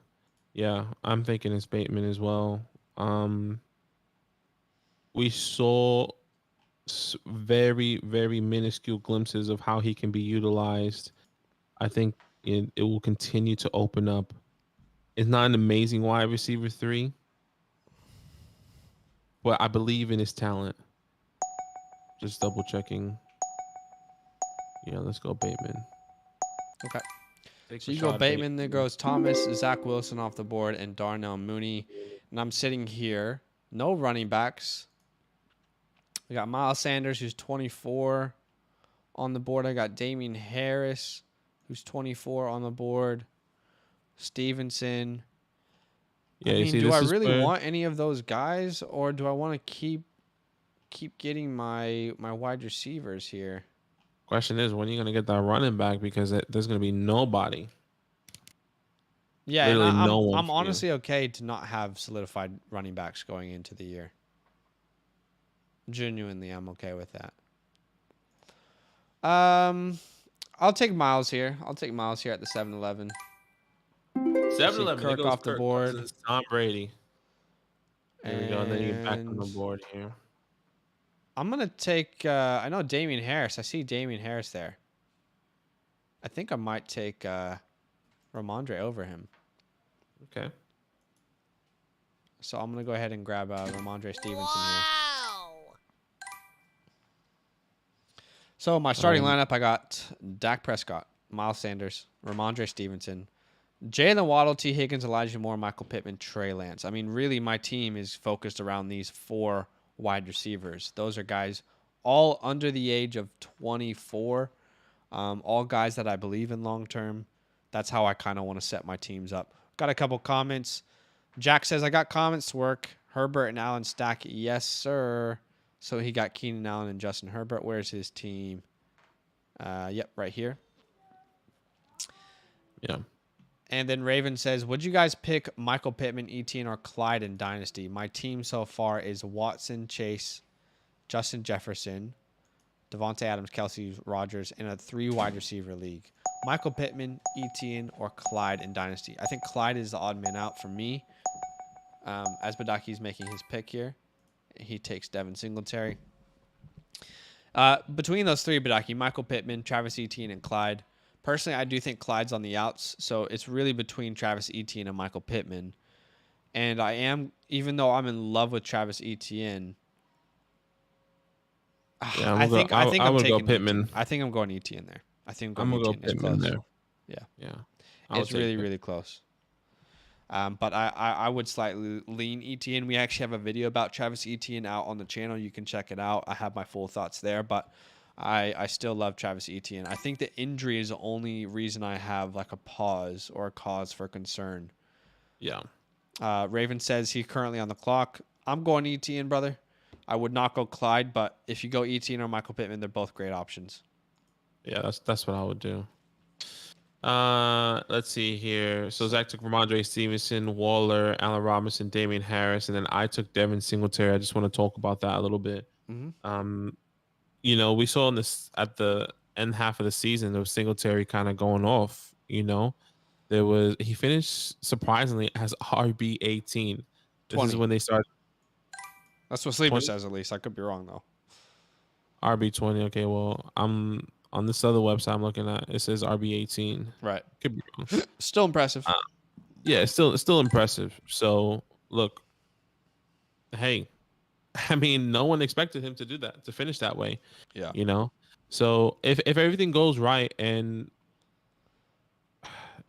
yeah, I'm thinking it's Bateman as well. We saw very, very minuscule glimpses of how he can be utilized. I think it will continue to open up. It's not an amazing wide receiver 3, but I believe in his talent. Just double checking. Yeah, let's go Bateman. Okay. Take So you go Rashad Bateman, there Bateman. goes Thomas, Zach Wilson off the board, and Darnell Mooney. And I'm sitting here, no running backs. We got Miles Sanders, who's 24 on the board. I got Damian Harris, who's 24 on the board. Stevenson. Yeah, I you mean, see, do I this is really where want any of those guys, or do I want to keep getting my wide receivers here? question is, when are you gonna get that running back? Because there's gonna be nobody, Yeah, and literally I'm no one I'm for you. honestly okay to not have solidified running backs going into the year. Genuinely, I'm okay with that. I'll take Miles here. I'll take Miles here at the 7-Eleven. 7-Eleven. There Kirk goes off the Kirk board. Cousins, Tom Brady. There we go. And then you get back on And the board here. I'm going to take, I know Damian Harris. I see Damian Harris there. I think I might take Ramondre over him. Okay. So I'm going to go ahead and grab Ramondre Stevenson here. So my starting lineup, I got Dak Prescott, Miles Sanders, Ramondre Stevenson, Jalen Waddle, T. Higgins, Elijah Moore, Michael Pittman, Trey Lance. I mean, really, my team is focused around these 4 wide receivers. Those are guys all under the age of 24, all guys that I believe in long term. That's how I kind of want to set my teams up. Got a couple comments. Jack says, I got comments to work. Herbert and Allen stack. Yes, sir. So he got Keenan Allen and Justin Herbert. Where's his team? Yep, right here. Yeah. And then Raven says, would you guys pick Michael Pittman, Etienne, or Clyde in Dynasty? My team so far is Watson, Chase, Justin Jefferson, Devontae Adams, Kelsey Rogers, in a 3 wide receiver league. Michael Pittman, Etienne, or Clyde in Dynasty. I think Clyde is the odd man out for me. As Badaki's making his pick here, he takes Devin Singletary. Between those 3, Badaki, Michael Pittman, Travis Etienne, and Clyde. Personally, I do think Clyde's on the outs, so it's really between Travis Etienne and Michael Pittman. And I am, even though I'm in love with Travis Etienne, Yeah, I think I'm gonna taking go Pittman. Etienne. I think I'm going Etienne there. I think I'm I'm gonna going go Etienne. It's Pittman close. there. Yeah. Yeah. It's really, really close. But I would slightly lean Etienne. We actually have a video about Travis Etienne out on the channel. You can check it out. I have my full thoughts there, but I still love Travis Etienne. I think the injury is the only reason I have like a pause or a cause for concern. Yeah. Raven says he's currently on the clock. I'm going Etienne, brother. I would not go Clyde, but if you go Etienne or Michael Pittman, they're both great options. Yeah, that's what I would do. Let's see here. So Zach took Ramondre Stevenson, Waller, Allen Robinson, Damian Harris, and then I took Devin Singletary. I just want to talk about that a little bit. Mm-hmm. We saw in this at the end half of the season, there was Singletary kind of going off. He finished surprisingly as RB18. This 20. is when they started. That's what Sleeper 20? says, at least. I could be wrong, though. RB20. Okay, well, I'm on this other website I'm looking at. It says RB18. Right. Could be wrong. Still impressive. Yeah, it's still impressive. So look, hey, I mean, no one expected him to do that, to finish that way. Yeah. So if everything goes right, and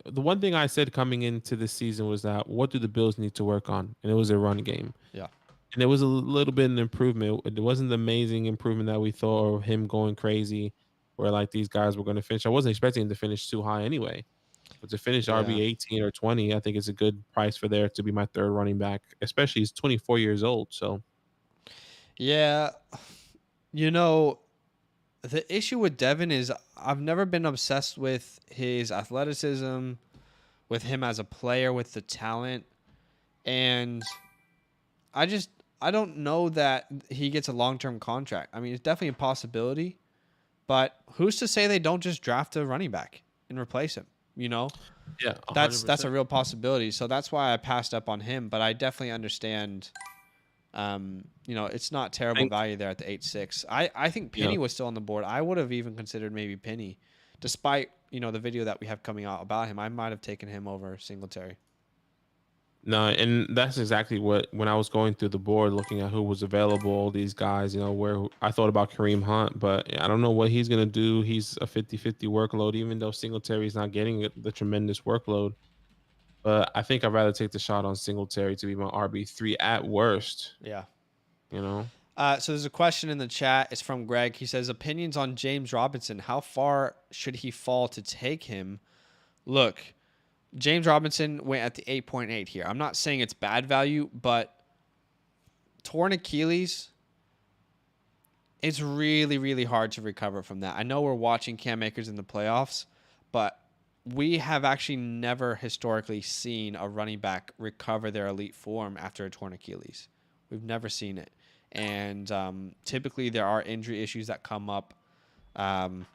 the one thing I said coming into this season was that what do the Bills need to work on, and it was a run game. Yeah. And it was a little bit of an improvement. It wasn't the amazing improvement that we thought, or him going crazy, where like these guys were going to finish. I wasn't expecting him to finish too high anyway. But to finish RB18 or 20, I think it's a good price for there to be my 3rd running back, especially he's 24 years old. So, yeah, the issue with Devin is I've never been obsessed with his athleticism, with him as a player, with the talent. And I don't know that he gets a long-term contract. I mean, it's definitely a possibility, but who's to say they don't just draft a running back and replace him? Yeah, 100%. That's a real possibility. So that's why I passed up on him. But I definitely understand It's not terrible value there at the 8.6. I think Penny was still on the board. I would have even considered maybe Penny, despite the video that we have coming out about him. I might have taken him over Singletary. No, and that's exactly when I was going through the board, looking at who was available, all these guys, where I thought about Kareem Hunt, but I don't know what he's going to do. He's a 50-50 workload, even though Singletary is not getting the tremendous workload. But I think I'd rather take the shot on Singletary to be my RB3 at worst. Yeah. So there's a question in the chat. It's from Greg. He says, opinions on James Robinson. How far should he fall to take him? Look, James Robinson went at the 8.8 here. I'm not saying it's bad value, but torn Achilles, it's really, really hard to recover from that. I know we're watching Cam Akers in the playoffs, but we have actually never historically seen a running back recover their elite form after a torn Achilles. We've never seen it. And typically there are injury issues that come up, throughout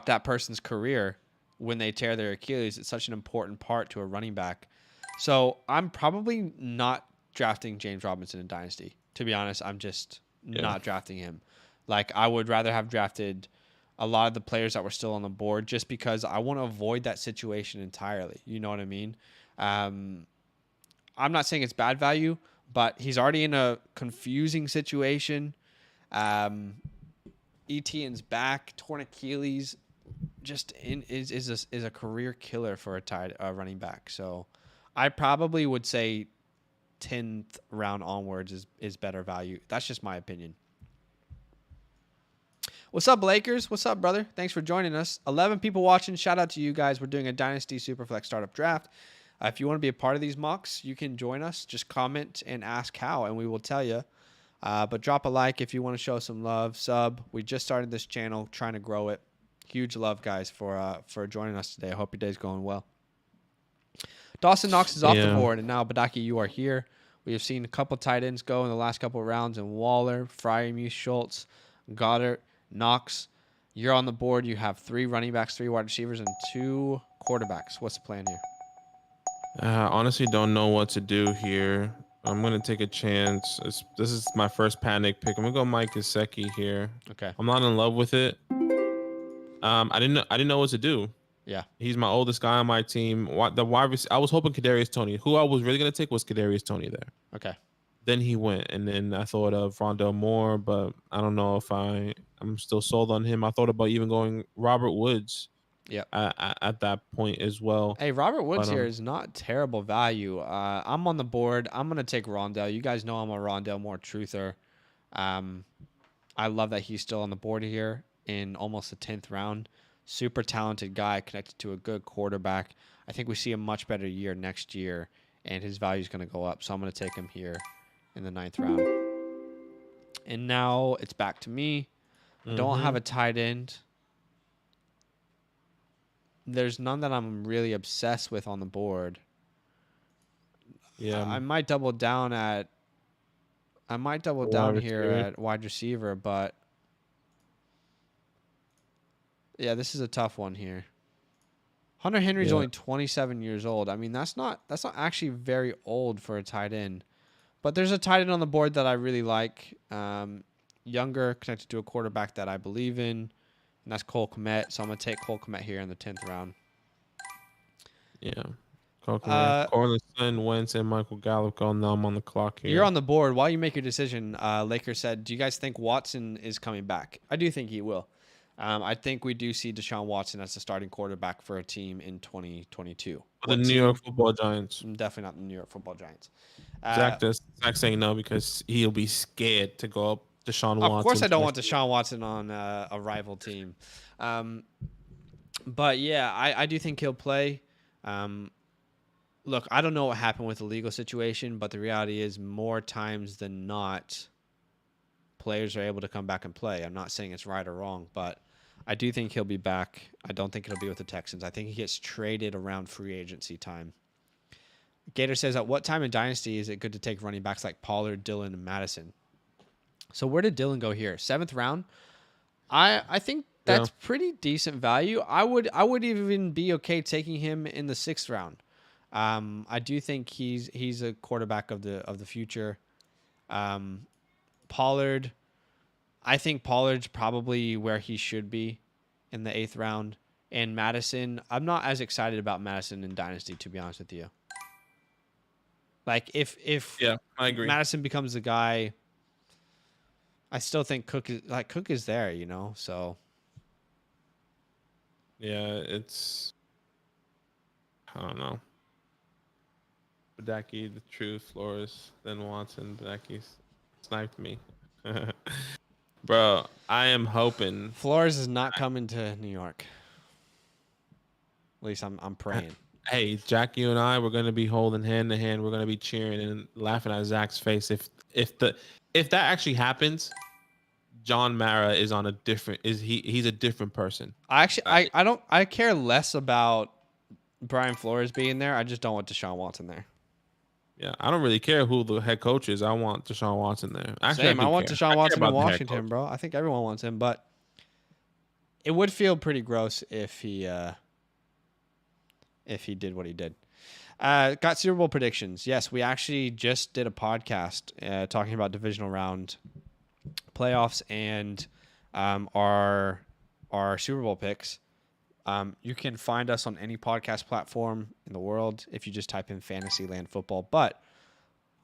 that person's career. When they tear their Achilles, it's such an important part to a running back. So I'm probably not drafting James Robinson in Dynasty. To be honest, I'm just not drafting him. Like, I would rather have drafted a lot of the players that were still on the board just because I want to avoid that situation entirely. You know what I mean? I'm not saying it's bad value, but he's already in a confusing situation. Etienne's back, torn Achilles. Is a career killer for a running back. So I probably would say 10th round onwards is better value. That's just my opinion. What's up, Lakers? What's up, brother? Thanks for joining us. 11 people watching. Shout out to you guys. We're doing a Dynasty SuperFlex startup draft. If you want to be a part of these mocks, you can join us. Just comment and ask how, and we will tell you. But drop a like if you want to show some love. Sub. We just started this channel, trying to grow it. Huge love, guys, for joining us today. I hope your day's going well. Dawson Knox is off the board, and now, Badaki, you are here. We have seen a couple tight ends go in the last couple of rounds, and Waller, Freiermuth, Schultz, Goddard, Knox. You're on the board. You have 3 running backs, 3 wide receivers, and 2 quarterbacks. What's the plan here? Honestly, don't know what to do here. I'm going to take a chance. This is my first panic pick. I'm going to go Mike Gesicki here. Okay. I'm not in love with it. I didn't know what to do. Yeah, he's my oldest guy on my team. I was hoping Kadarius Toney. Who I was really gonna take was Kadarius Toney there. Okay. Then he went, and then I thought of Rondell Moore, but I don't know if I'm still sold on him. I thought about even going Robert Woods. Yeah. At that point as well. Hey, Robert Woods here is not terrible value. I'm on the board. I'm gonna take Rondell. You guys know I'm a Rondell Moore truther. I love that he's still on the board here in almost the 10th round. Super talented guy connected to a good quarterback. I think we see a much better year next year, and his value is going to go up. So I'm going to take him here in the 9th round. And now it's back to me. Don't have a tight end. There's none that I'm really obsessed with on the board. Yeah, I might double down here at wide receiver, but yeah, this is a tough one here. Hunter Henry's only 27 years old. I mean, that's not actually very old for a tight end. But there's a tight end on the board that I really like. Younger, connected to a quarterback that I believe in, and that's Cole Kmet. So I'm going to take Cole Kmet here in the 10th round. Yeah. Cole Kmet, Corlison, Wentz, and Michael Gallup going numb on the clock here. You're on the board. While you make your decision, Laker said, do you guys think Watson is coming back? I do think he will. I think we do see Deshaun Watson as the starting quarterback for a team in 2022. The New York Football Giants. Definitely not the New York Football Giants. Zach saying no because he'll be scared to go up Deshaun Watson. Of course I don't want Deshaun Watson on a rival team. But, yeah, I do think he'll play. Look, I don't know what happened with the legal situation, but the reality is more times than not, players are able to come back and play. I'm not saying it's right or wrong, but I do think he'll be back. I don't think it'll be with the Texans. I think he gets traded around free agency time. Gator says, at what time in Dynasty is it good to take running backs like Pollard, Dillon, and Madison? So where did Dillon go here? 7th round? I think that's pretty decent value. I would even be okay taking him in the 6th round. I do think he's a quarterback of the future. Pollard, I think Pollard's probably where he should be in the 8th round. And Madison, I'm not as excited about Madison in Dynasty, to be honest with you. Like if Yeah, I agree. Madison becomes the guy, I still think Cook is there, you know. So Yeah, it's I don't know. Badaki, the truth, Flores, then Watson, Badaki sniped me. Bro, I am hoping Flores is not coming to New York. At least I'm praying. hey, Jack, you and I, we're gonna be holding hand to hand. We're gonna be cheering and laughing at Zach's face. If that actually happens, John Mara is on a different. He's a different person. I care less about Brian Flores being there. I just don't want Deshaun Watson there. Yeah, I don't really care who the head coach is. I want Deshaun Watson there. Actually, Same. I want Deshaun Watson in Washington, coach. bro. I think everyone wants him, but it would feel pretty gross if he did what he did. Got Super Bowl predictions. Yes, we actually just did a podcast talking about divisional round playoffs and our Super Bowl picks. You can find us on any podcast platform in the world if you just type in Fantasyland Football. But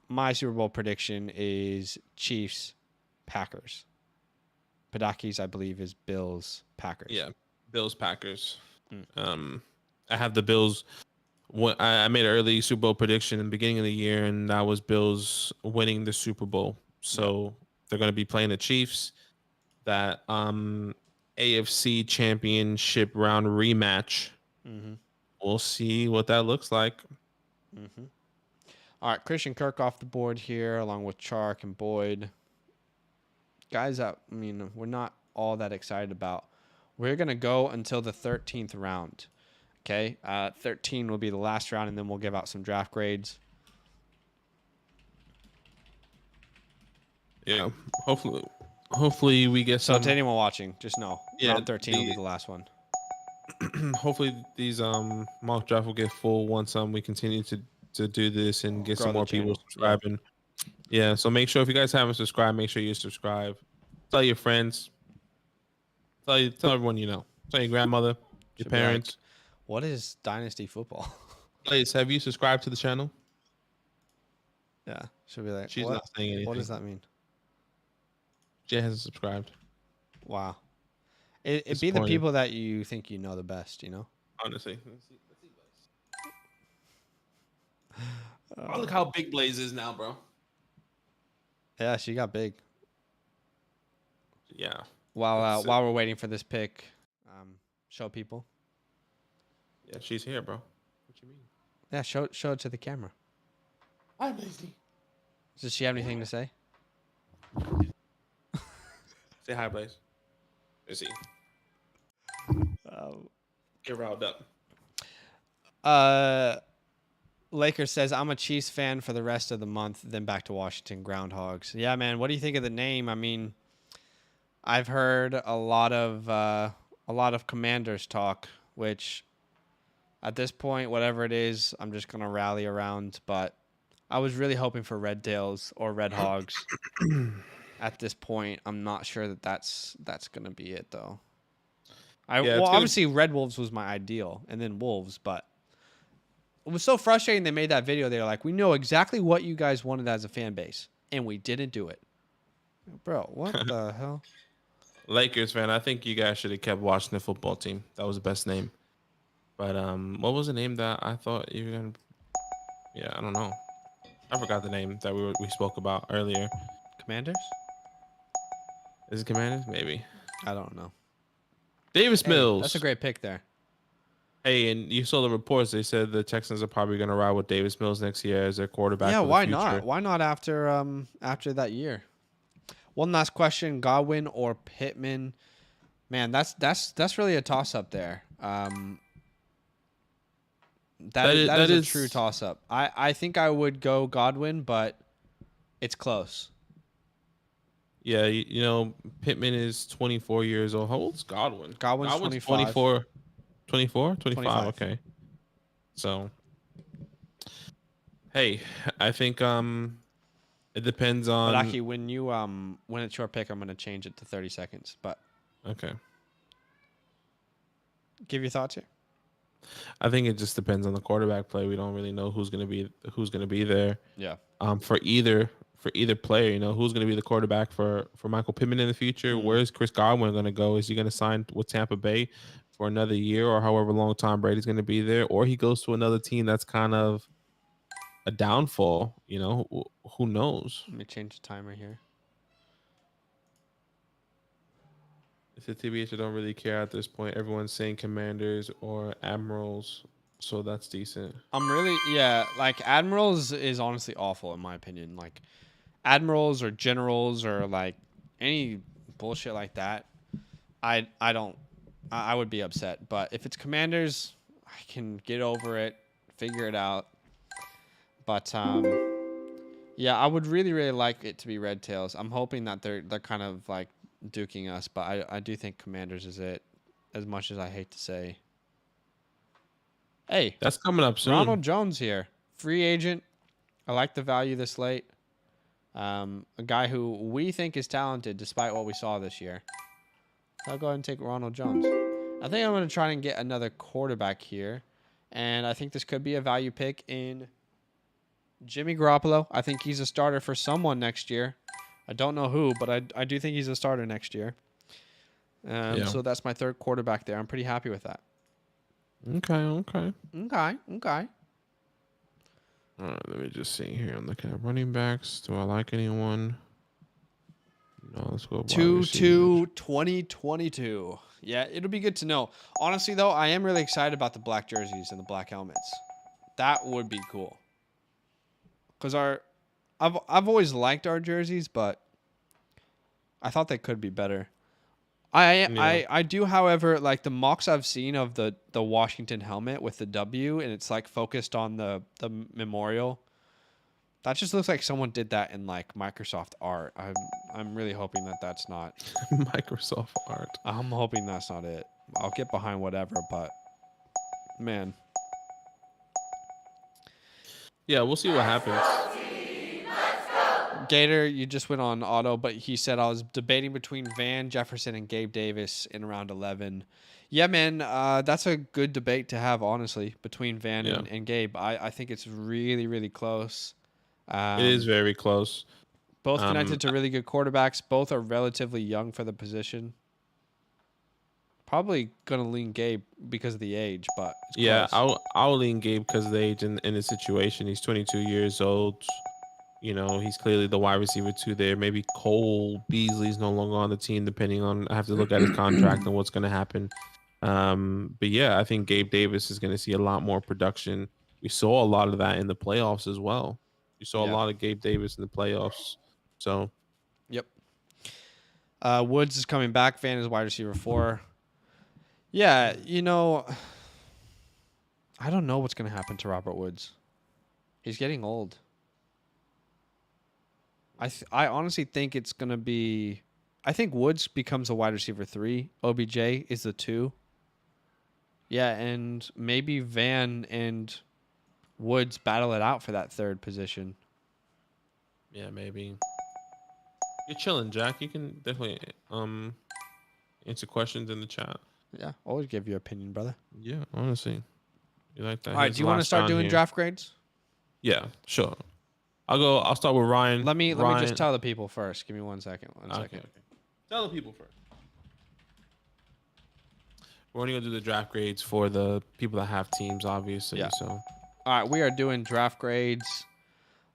my Super Bowl prediction is Chiefs, Packers. Padaki's, I believe, is Bills, Packers. Yeah, Bills, Packers. I have the Bills. I made an early Super Bowl prediction in the beginning of the year, and that was Bills winning the Super Bowl. So they're going to be playing the Chiefs. That AFC Championship round rematch. Mm-hmm. We'll see what that looks like. Mm-hmm. All right, Christian Kirk off the board here, along with Chark and Boyd. Guys that, I mean, we're not all that excited about. We're going to go until the 13th round. Okay? 13 will be the last round, and then we'll give out some draft grades. Yeah, hopefully we get some. So to anyone watching, just know, round 13 will be the last one. Hopefully these mock draft will get full once we continue to do this and get some more people subscribing. Yeah, so make sure if you guys haven't subscribed, make sure you subscribe. Tell your friends. Tell everyone you know. Tell your grandmother, your parents. What is Dynasty football? Please, have you subscribed to the channel? Yeah, should be like. She's not saying anything. What does that mean? Jay hasn't subscribed. Wow. It'd be the people that you think you know the best, you know? Honestly. Let's see Blaze. Oh, look how big Blaze is now, bro. Yeah, she got big. Yeah. While we're waiting for this pick, show people. Yeah, she's here, bro. What you mean? Yeah, show it to the camera. Hi, Blaze. Does she have anything to say? Say hi, Blaze. Is he? Get riled up. Lakers says, I'm a Chiefs fan for the rest of the month, then back to Washington Groundhogs. Yeah, man. What do you think of the name? I mean, I've heard a lot of Commanders talk, which at this point, whatever it is, I'm just going to rally around. But I was really hoping for Red Tails or Red Hogs. At this point, I'm not sure that's going to be it, though. Obviously, Red Wolves was my ideal, and then Wolves, but it was so frustrating they made that video. They were like, we know exactly what you guys wanted as a fan base, and we didn't do it. Bro, what the hell? Lakers fan, I think you guys should have kept Washington football team. That was the best name. But what was the name that I thought you were going to... Yeah, I don't know. I forgot the name that we spoke about earlier. Commanders? Is it Commanders? Maybe. I don't know. Davis Mills. That's a great pick there. Hey, and you saw the reports. They said the Texans are probably going to ride with Davis Mills next year as their quarterback. Yeah, why not? Why not after that year? One last question: Godwin or Pittman? Man, that's really a toss up there. That is a true toss up. I think I would go Godwin, but it's close. Yeah, you know, Pittman is 24 years old. How old's Godwin? Godwin's 25. 24, 25? Okay. So, Hey, I think it depends But on. Aki, when it's your pick, I'm gonna change it to 30 seconds. But Okay. give your thoughts here. I think it just depends on the quarterback play. We don't really know who's gonna be there. Yeah. For either player, who's gonna be the quarterback for Michael Pittman in the future. Where's Chris Godwin gonna go? Is he gonna sign with Tampa Bay for another year or however long Tom Brady's gonna be there, or he goes to another team that's kind of a downfall? Who knows? Let me change the timer here. It's a TBH. I don't really care at this point. Everyone's saying Commanders or Admirals, so that's decent. Like Admirals is honestly awful in my opinion. Like Admirals or Generals or like any bullshit like that. I don't I would be upset. But if it's Commanders, I can get over it, figure it out. But yeah, I would really, really like it to be Red Tails. I'm hoping that they're kind of like duking us, but I do think Commanders is it, as much as I hate to say. Hey, That's coming up soon. Ronald Jones here, free agent. I like the value this late. A guy who we think is talented despite what we saw this year. I'll go ahead and take Ronald Jones. I think I'm going to try and get another quarterback here. And I think this could be a value pick in Jimmy Garoppolo. I think he's a starter for someone next year. I don't know who, but I do think he's a starter next year. So that's my third quarterback there. I'm pretty happy with that. Okay. Okay. All right, let me just see here. I'm looking at running backs. Do I like anyone? No, let's go. 2/2/2022. Yeah, it'll be good to know. Honestly, though, I am really excited about the black jerseys and the black helmets. That would be cool. Because I've always liked our jerseys, but I thought they could be better. I do, however, like the mocks I've seen of the Washington helmet with the W, and it's like focused on the memorial. That just looks like someone did that in like Microsoft Art. I'm really hoping that that's not Microsoft Art. I'm hoping that's not it. I'll get behind whatever, but man. Yeah, we'll see what happens. Gator, you just went on auto, but he said I was debating between Van Jefferson and Gabe Davis in round 11. Yeah, man, that's a good debate to have, honestly, between Van and Gabe. I think it's really, really close. It is very close. Both connected to really good quarterbacks. Both are relatively young for the position. Probably going to lean Gabe because of the age, but it's close. I'll lean Gabe because of the age and the situation. He's 22 years old. He's clearly the wide receiver 2 there. Maybe Cole Beasley's no longer on the team, depending on. I have to look at his contract and what's going to happen. But yeah, I think Gabe Davis is going to see a lot more production. We saw a lot of that in the playoffs as well. You saw a lot of Gabe Davis in the playoffs. So, yep. Woods is coming back. Van is wide receiver 4. Yeah, I don't know what's going to happen to Robert Woods. He's getting old. I honestly think it's going to be... I think Woods becomes a wide receiver 3. OBJ is the 2. Yeah, and maybe Van and Woods battle it out for that third position. Yeah, maybe. You're chilling, Jack. You can definitely answer questions in the chat. Yeah, always give your opinion, brother. Yeah, honestly. You like that? All right, do you want to start doing draft grades? Yeah, sure. I'll start with Ryan. Let me just tell the people first. Give me 1 second. Okay. Tell the people first. We're only gonna do the draft grades for the people that have teams, obviously. Yeah. So all right, we are doing draft grades.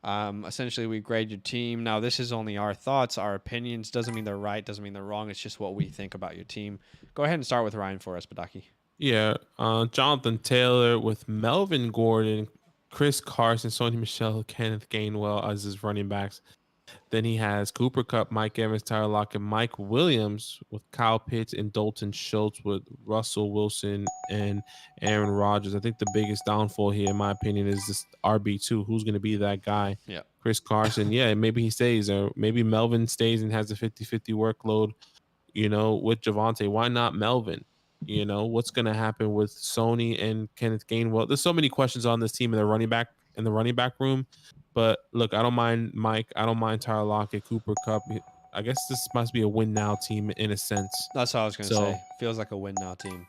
Essentially we grade your team. Now this is only our thoughts, our opinions. Doesn't mean they're right, doesn't mean they're wrong. It's just what we think about your team. Go ahead and start with Ryan for us, Badaki. Yeah. Jonathan Taylor with Melvin Gordon, Chris Carson, Sony Michel, Kenneth Gainwell as his running backs. Then he has Cooper Kupp, Mike Evans, Tyler Lockett, Mike Williams with Kyle Pitts and Dalton Schultz with Russell Wilson and Aaron Rodgers. I think the biggest downfall here, in my opinion, is this RB2. Who's going to be that guy? Yeah. Chris Carson. Yeah, maybe he stays, or maybe Melvin stays and has a 50-50 workload, with Javonte. Why not Melvin? What's going to happen with Sony and Kenneth Gainwell? There's so many questions on this team and their running back in the running back room. But look, I don't mind Mike. I don't mind Tyler Lockett, Cooper Cup. I guess this must be a win now team in a sense. That's what I was gonna So say. Feels like a win now team.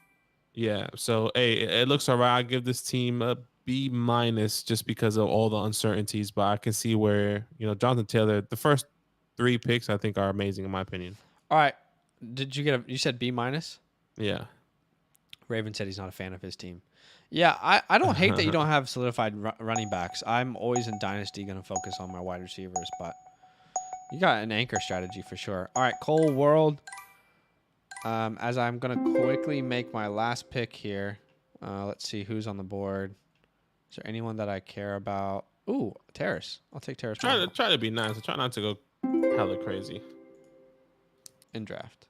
yeah. So hey, it looks all right. I give this team a B minus just because of all the uncertainties. But I can see where Jonathan Taylor. The first 3 picks I think are amazing in my opinion. All right. Did you get you said B minus? Yeah. Raven said he's not a fan of his team. Yeah, I don't hate that you don't have solidified running backs. I'm always in Dynasty going to focus on my wide receivers, but you got an anchor strategy for sure. All right, Cole World. As I'm going to quickly make my last pick here. Let's see who's on the board. Is there anyone that I care about? Ooh, Terrace. I'll take Terrace. Try to be nice. I try not to go hella crazy in draft.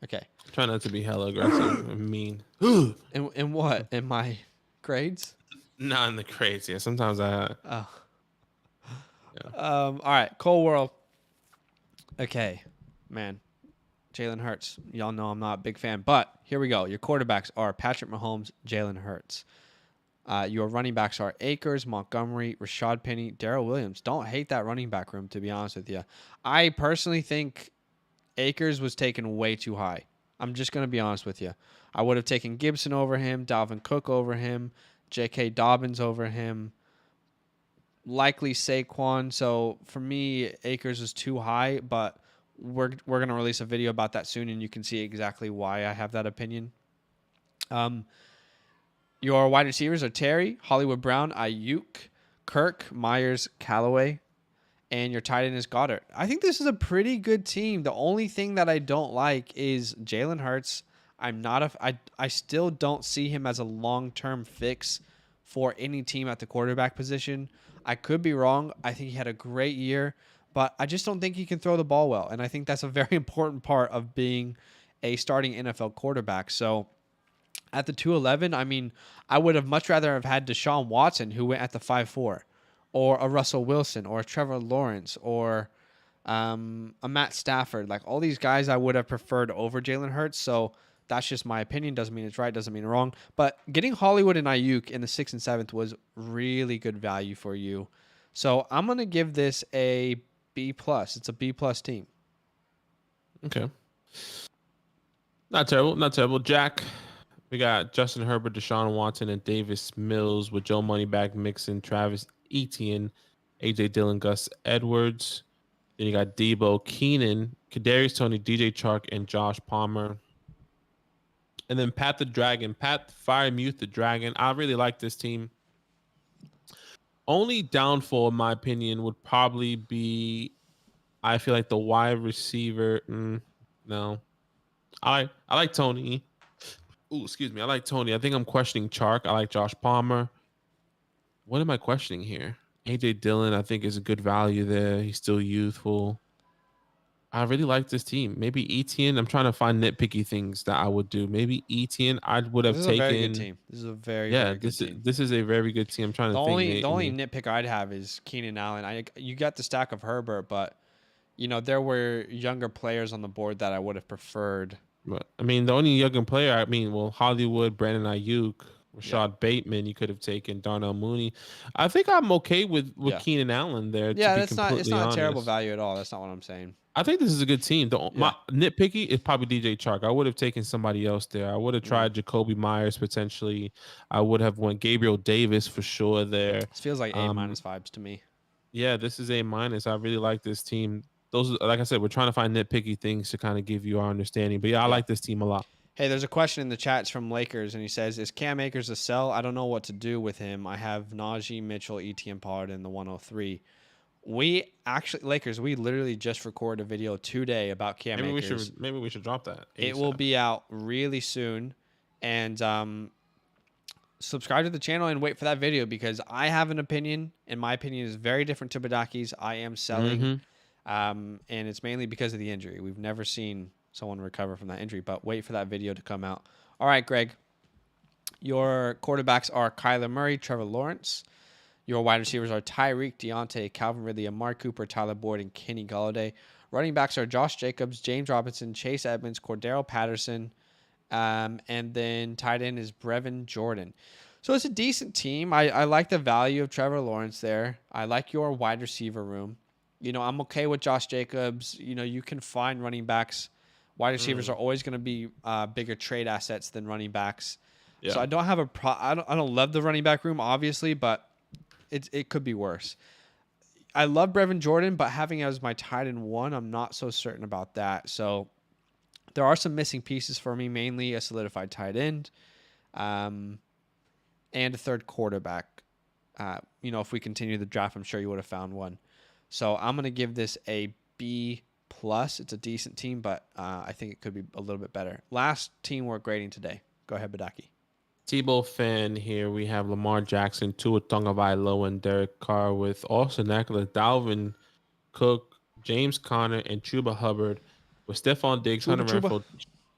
Okay. Try not to be hella aggressive and mean. In what? In my grades? Not in the grades. Yeah, sometimes I. Oh. Yeah. All right, Cole World. Okay, man. Jalen Hurts. Y'all know I'm not a big fan, but here we go. Your quarterbacks are Patrick Mahomes, Jalen Hurts. Your running backs are Akers, Montgomery, Rashad Penny, Darrell Williams. Don't hate that running back room, to be honest with you. I personally think Akers was taken way too high. I'm just going to be honest with you. I would have taken Gibson over him, Dalvin Cook over him, J.K. Dobbins over him, likely Saquon. So for me, Akers was too high, but we're going to release a video about that soon, and you can see exactly why I have that opinion. Your wide receivers are Terry, Hollywood Brown, Ayuk, Kirk, Myers, Callaway, and your tight end is Goddard. I think this is a pretty good team. The only thing that I don't like is Jalen Hurts. I still don't see him as a long-term fix for any team at the quarterback position. I could be wrong. I think he had a great year, but I just don't think he can throw the ball well. And I think that's a very important part of being a starting NFL quarterback. So at the 211, I mean, I would have much rather have had Deshaun Watson, who went at the 5'4", or a Russell Wilson, or a Trevor Lawrence, or a Matt Stafford. Like, all these guys I would have preferred over Jalen Hurts. So that's just my opinion. Doesn't mean it's right. Doesn't mean wrong. But getting Hollywood and Ayuk in the 6th and 7th was really good value for you. So I'm going to give this a B+. It's a B+ team. Okay. Not terrible. Not terrible. Jack, we got Justin Herbert, Deshaun Watson, and Davis Mills with Joe Moneyback, Mixon, Travis Etienne, AJ Dillon, Gus Edwards. Then you got Debo, Keenan, Kadarius Toney, DJ Chark, and Josh Palmer. And then Pat the Dragon, Pat Firemute the Dragon. I really like this team. Only downfall, in my opinion, would probably be, I feel like the wide receiver. No, I like Tony. Ooh, excuse me. I like Tony. I think I'm questioning Chark. I like Josh Palmer. What am I questioning here? AJ Dillon, I think, is a good value there. He's still youthful. I really like this team. Maybe Etienne. I'm trying to find nitpicky things that I would do. Maybe Etienne, I would have taken. This is a very good team. This is a very good team. This is a very good team. I'm trying to think. The only nitpick I'd have is Keenan Allen. You got the stack of Herbert, but there were younger players on the board that I would have preferred. But I mean, the only younger player, Hollywood, Brandon Ayuk, Rashad Bateman, you could have taken Darnell Mooney. I think I'm okay with Keenan Allen there. Yeah, it's not a terrible value at all. That's not what I'm saying. I think this is a good team. My nitpicky is probably DJ Chark. I would have taken somebody else there. I would have tried Jacoby Myers potentially. I would have went Gabriel Davis for sure there. This feels like A- vibes to me. Yeah, this is A-. I really like this team. Those, like I said, we're trying to find nitpicky things to kind of give you our understanding. But I like this team a lot. Hey, there's a question in the chats from Lakers, and he says, is Cam Akers a sell? I don't know what to do with him. I have Najee, Mitchell, Etienne Pollard in the 103. Lakers, we literally just recorded a video today about Cam Akers. Maybe we should drop that. ASAP. It will be out really soon. And subscribe to the channel and wait for that video, because I have an opinion, and my opinion is very different to Badaki's. I am selling, and it's mainly because of the injury. We've never seen someone recover from that injury, but wait for that video to come out. All right, Greg. Your quarterbacks are Kyler Murray, Trevor Lawrence. Your wide receivers are Tyreek, Deontay, Calvin Ridley, Amari Cooper, Tyler Boyd, and Kenny Golladay. Running backs are Josh Jacobs, James Robinson, Chase Edmonds, Cordero Patterson, and then tight end is Brevin Jordan. So it's a decent team. I like the value of Trevor Lawrence there. I like your wide receiver room. I'm okay with Josh Jacobs. You can find running backs. Wide receivers are Mm, always going to be bigger trade assets than running backs. So yeah. I don't have I don't love the running back room, obviously, but it could be worse. I love Brevin Jordan, but having him as my tight end one, I'm not so certain about that. So there are some missing pieces for me, mainly a solidified tight end. Um, and a third quarterback. If we continue the draft, I'm sure you would have found one. So I'm gonna give this a B plus. It's a decent team, but I think it could be a little bit better. Last team we're grading today. Go ahead, Badaki. Tebow fan here. We have Lamar Jackson, Tua Tagovailoa, and Derek Carr with Austin Eckler, Dalvin Cook, James Conner, and Chuba Hubbard with Stephon Diggs, Chuba Hunter Chuba. Renfro,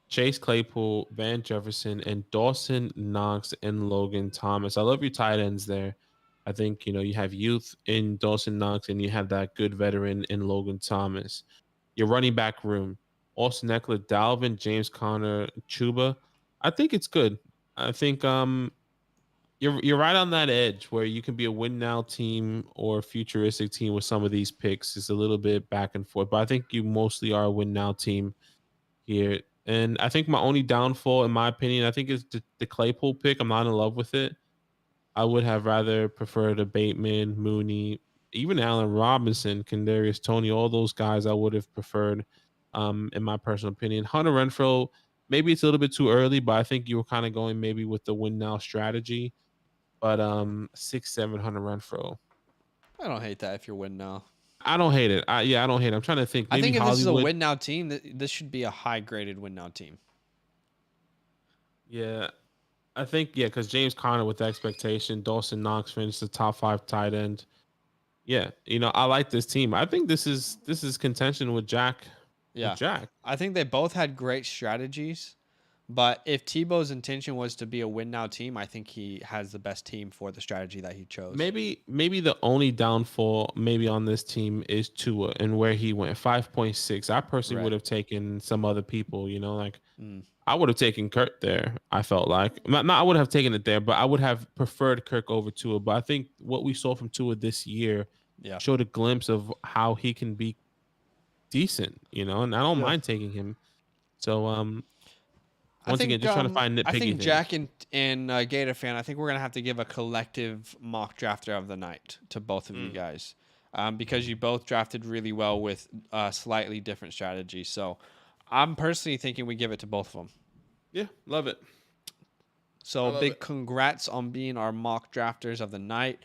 Chase Claypool, Van Jefferson, and Dawson Knox and Logan Thomas. I love your tight ends there. I think you have youth in Dawson Knox and you have that good veteran in Logan Thomas. Your running back room, Austin Eckler, Dalvin, James Conner, Chuba. I think it's good. I think you're right on that edge where you can be a win now team or a futuristic team with some of these picks. It's a little bit back and forth, but I think you mostly are a win now team here. And I think my only downfall, in my opinion, I think is the Claypool pick. I'm not in love with it. I would have rather preferred a Bateman, Mooney, even Allen Robinson, Kadarius Tony, all those guys I would have preferred, in my personal opinion. Hunter Renfro, maybe it's a little bit too early, but I think you were kind of going maybe with the win now strategy. But 6'7" Hunter Renfro. I don't hate that if you're win now. I don't hate it. I don't hate it. I'm trying to think. I Maybe think if this is a Hollywood. win now team, this should be a high graded win now team. Yeah, I think because James Conner with the expectation, Dawson Knox finished the top 5 tight end. Yeah, I like this team. I think this is contention with Jack. With Yeah. Jack, I think they both had great strategies. But if Tebow's intention was to be a win now team, I think he has the best team for the strategy that he chose. maybe the only downfall maybe on this team is Tua and where he went 5.6. I personally would Right. have taken some other people. Like Mm. I would have taken Kirk there. I felt like not I would have taken it there, but I would have preferred Kirk over Tua. But I think what we saw from Tua this year Yeah. showed a glimpse of how he can be decent. And I don't Yeah. mind taking him. So I once again, think just trying to find I nitpicky think things. Jack and Gator fan. I think we're gonna have to give a collective mock drafter of the night to both of you Mm. guys, because you both drafted really well with slightly different strategies. So I'm personally thinking we give it to both of them. Yeah, love it. I So love big it. congrats on being our mock drafters of the night.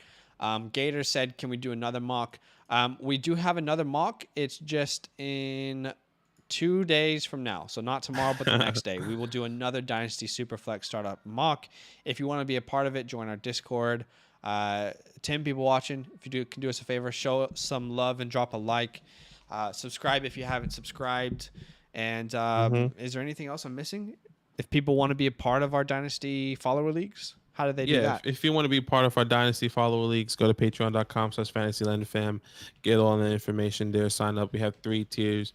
Gator said, "Can we do another mock?" We do have another mock. It's just in 2 days from now. So not tomorrow, but the next day. We will do another Dynasty SuperFlex startup mock. If you want to be a part of it, join our Discord. 10 people watching. If you can do us a favor, show some love and drop a like. Subscribe if you haven't subscribed. And Hmm. is there anything else I'm missing? If people want to be a part of our Dynasty follower leagues, how do they do Yeah, if, that? if you want to be part of our Dynasty follower leagues, go to patreon.com/fantasylandfam. Get all the information there. Sign up. We have 3 tiers: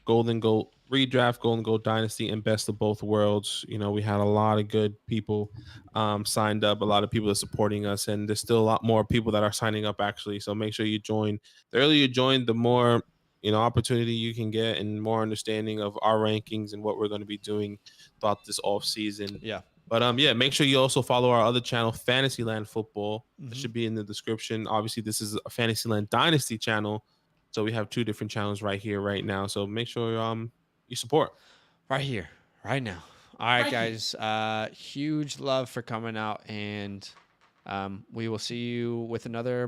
Golden Gold Redraft, Golden Gold Dynasty, and Best of Both Worlds. We had a lot of good people signed up. A lot of people are supporting us, and there's still a lot more people that are signing up actually. So make sure you join. The earlier you join, the more opportunity you can get and more understanding of our rankings and what we're going to be doing throughout this off season. Yeah. But yeah, make sure you also follow our other channel, Fantasyland Football. It Hmm. should be in the description. Obviously, this is a Fantasyland Dynasty channel, so we have 2 different channels right here, right now. So make sure you support Right here, right now. All right, right here. guys. Huge love for coming out, and we will see you with another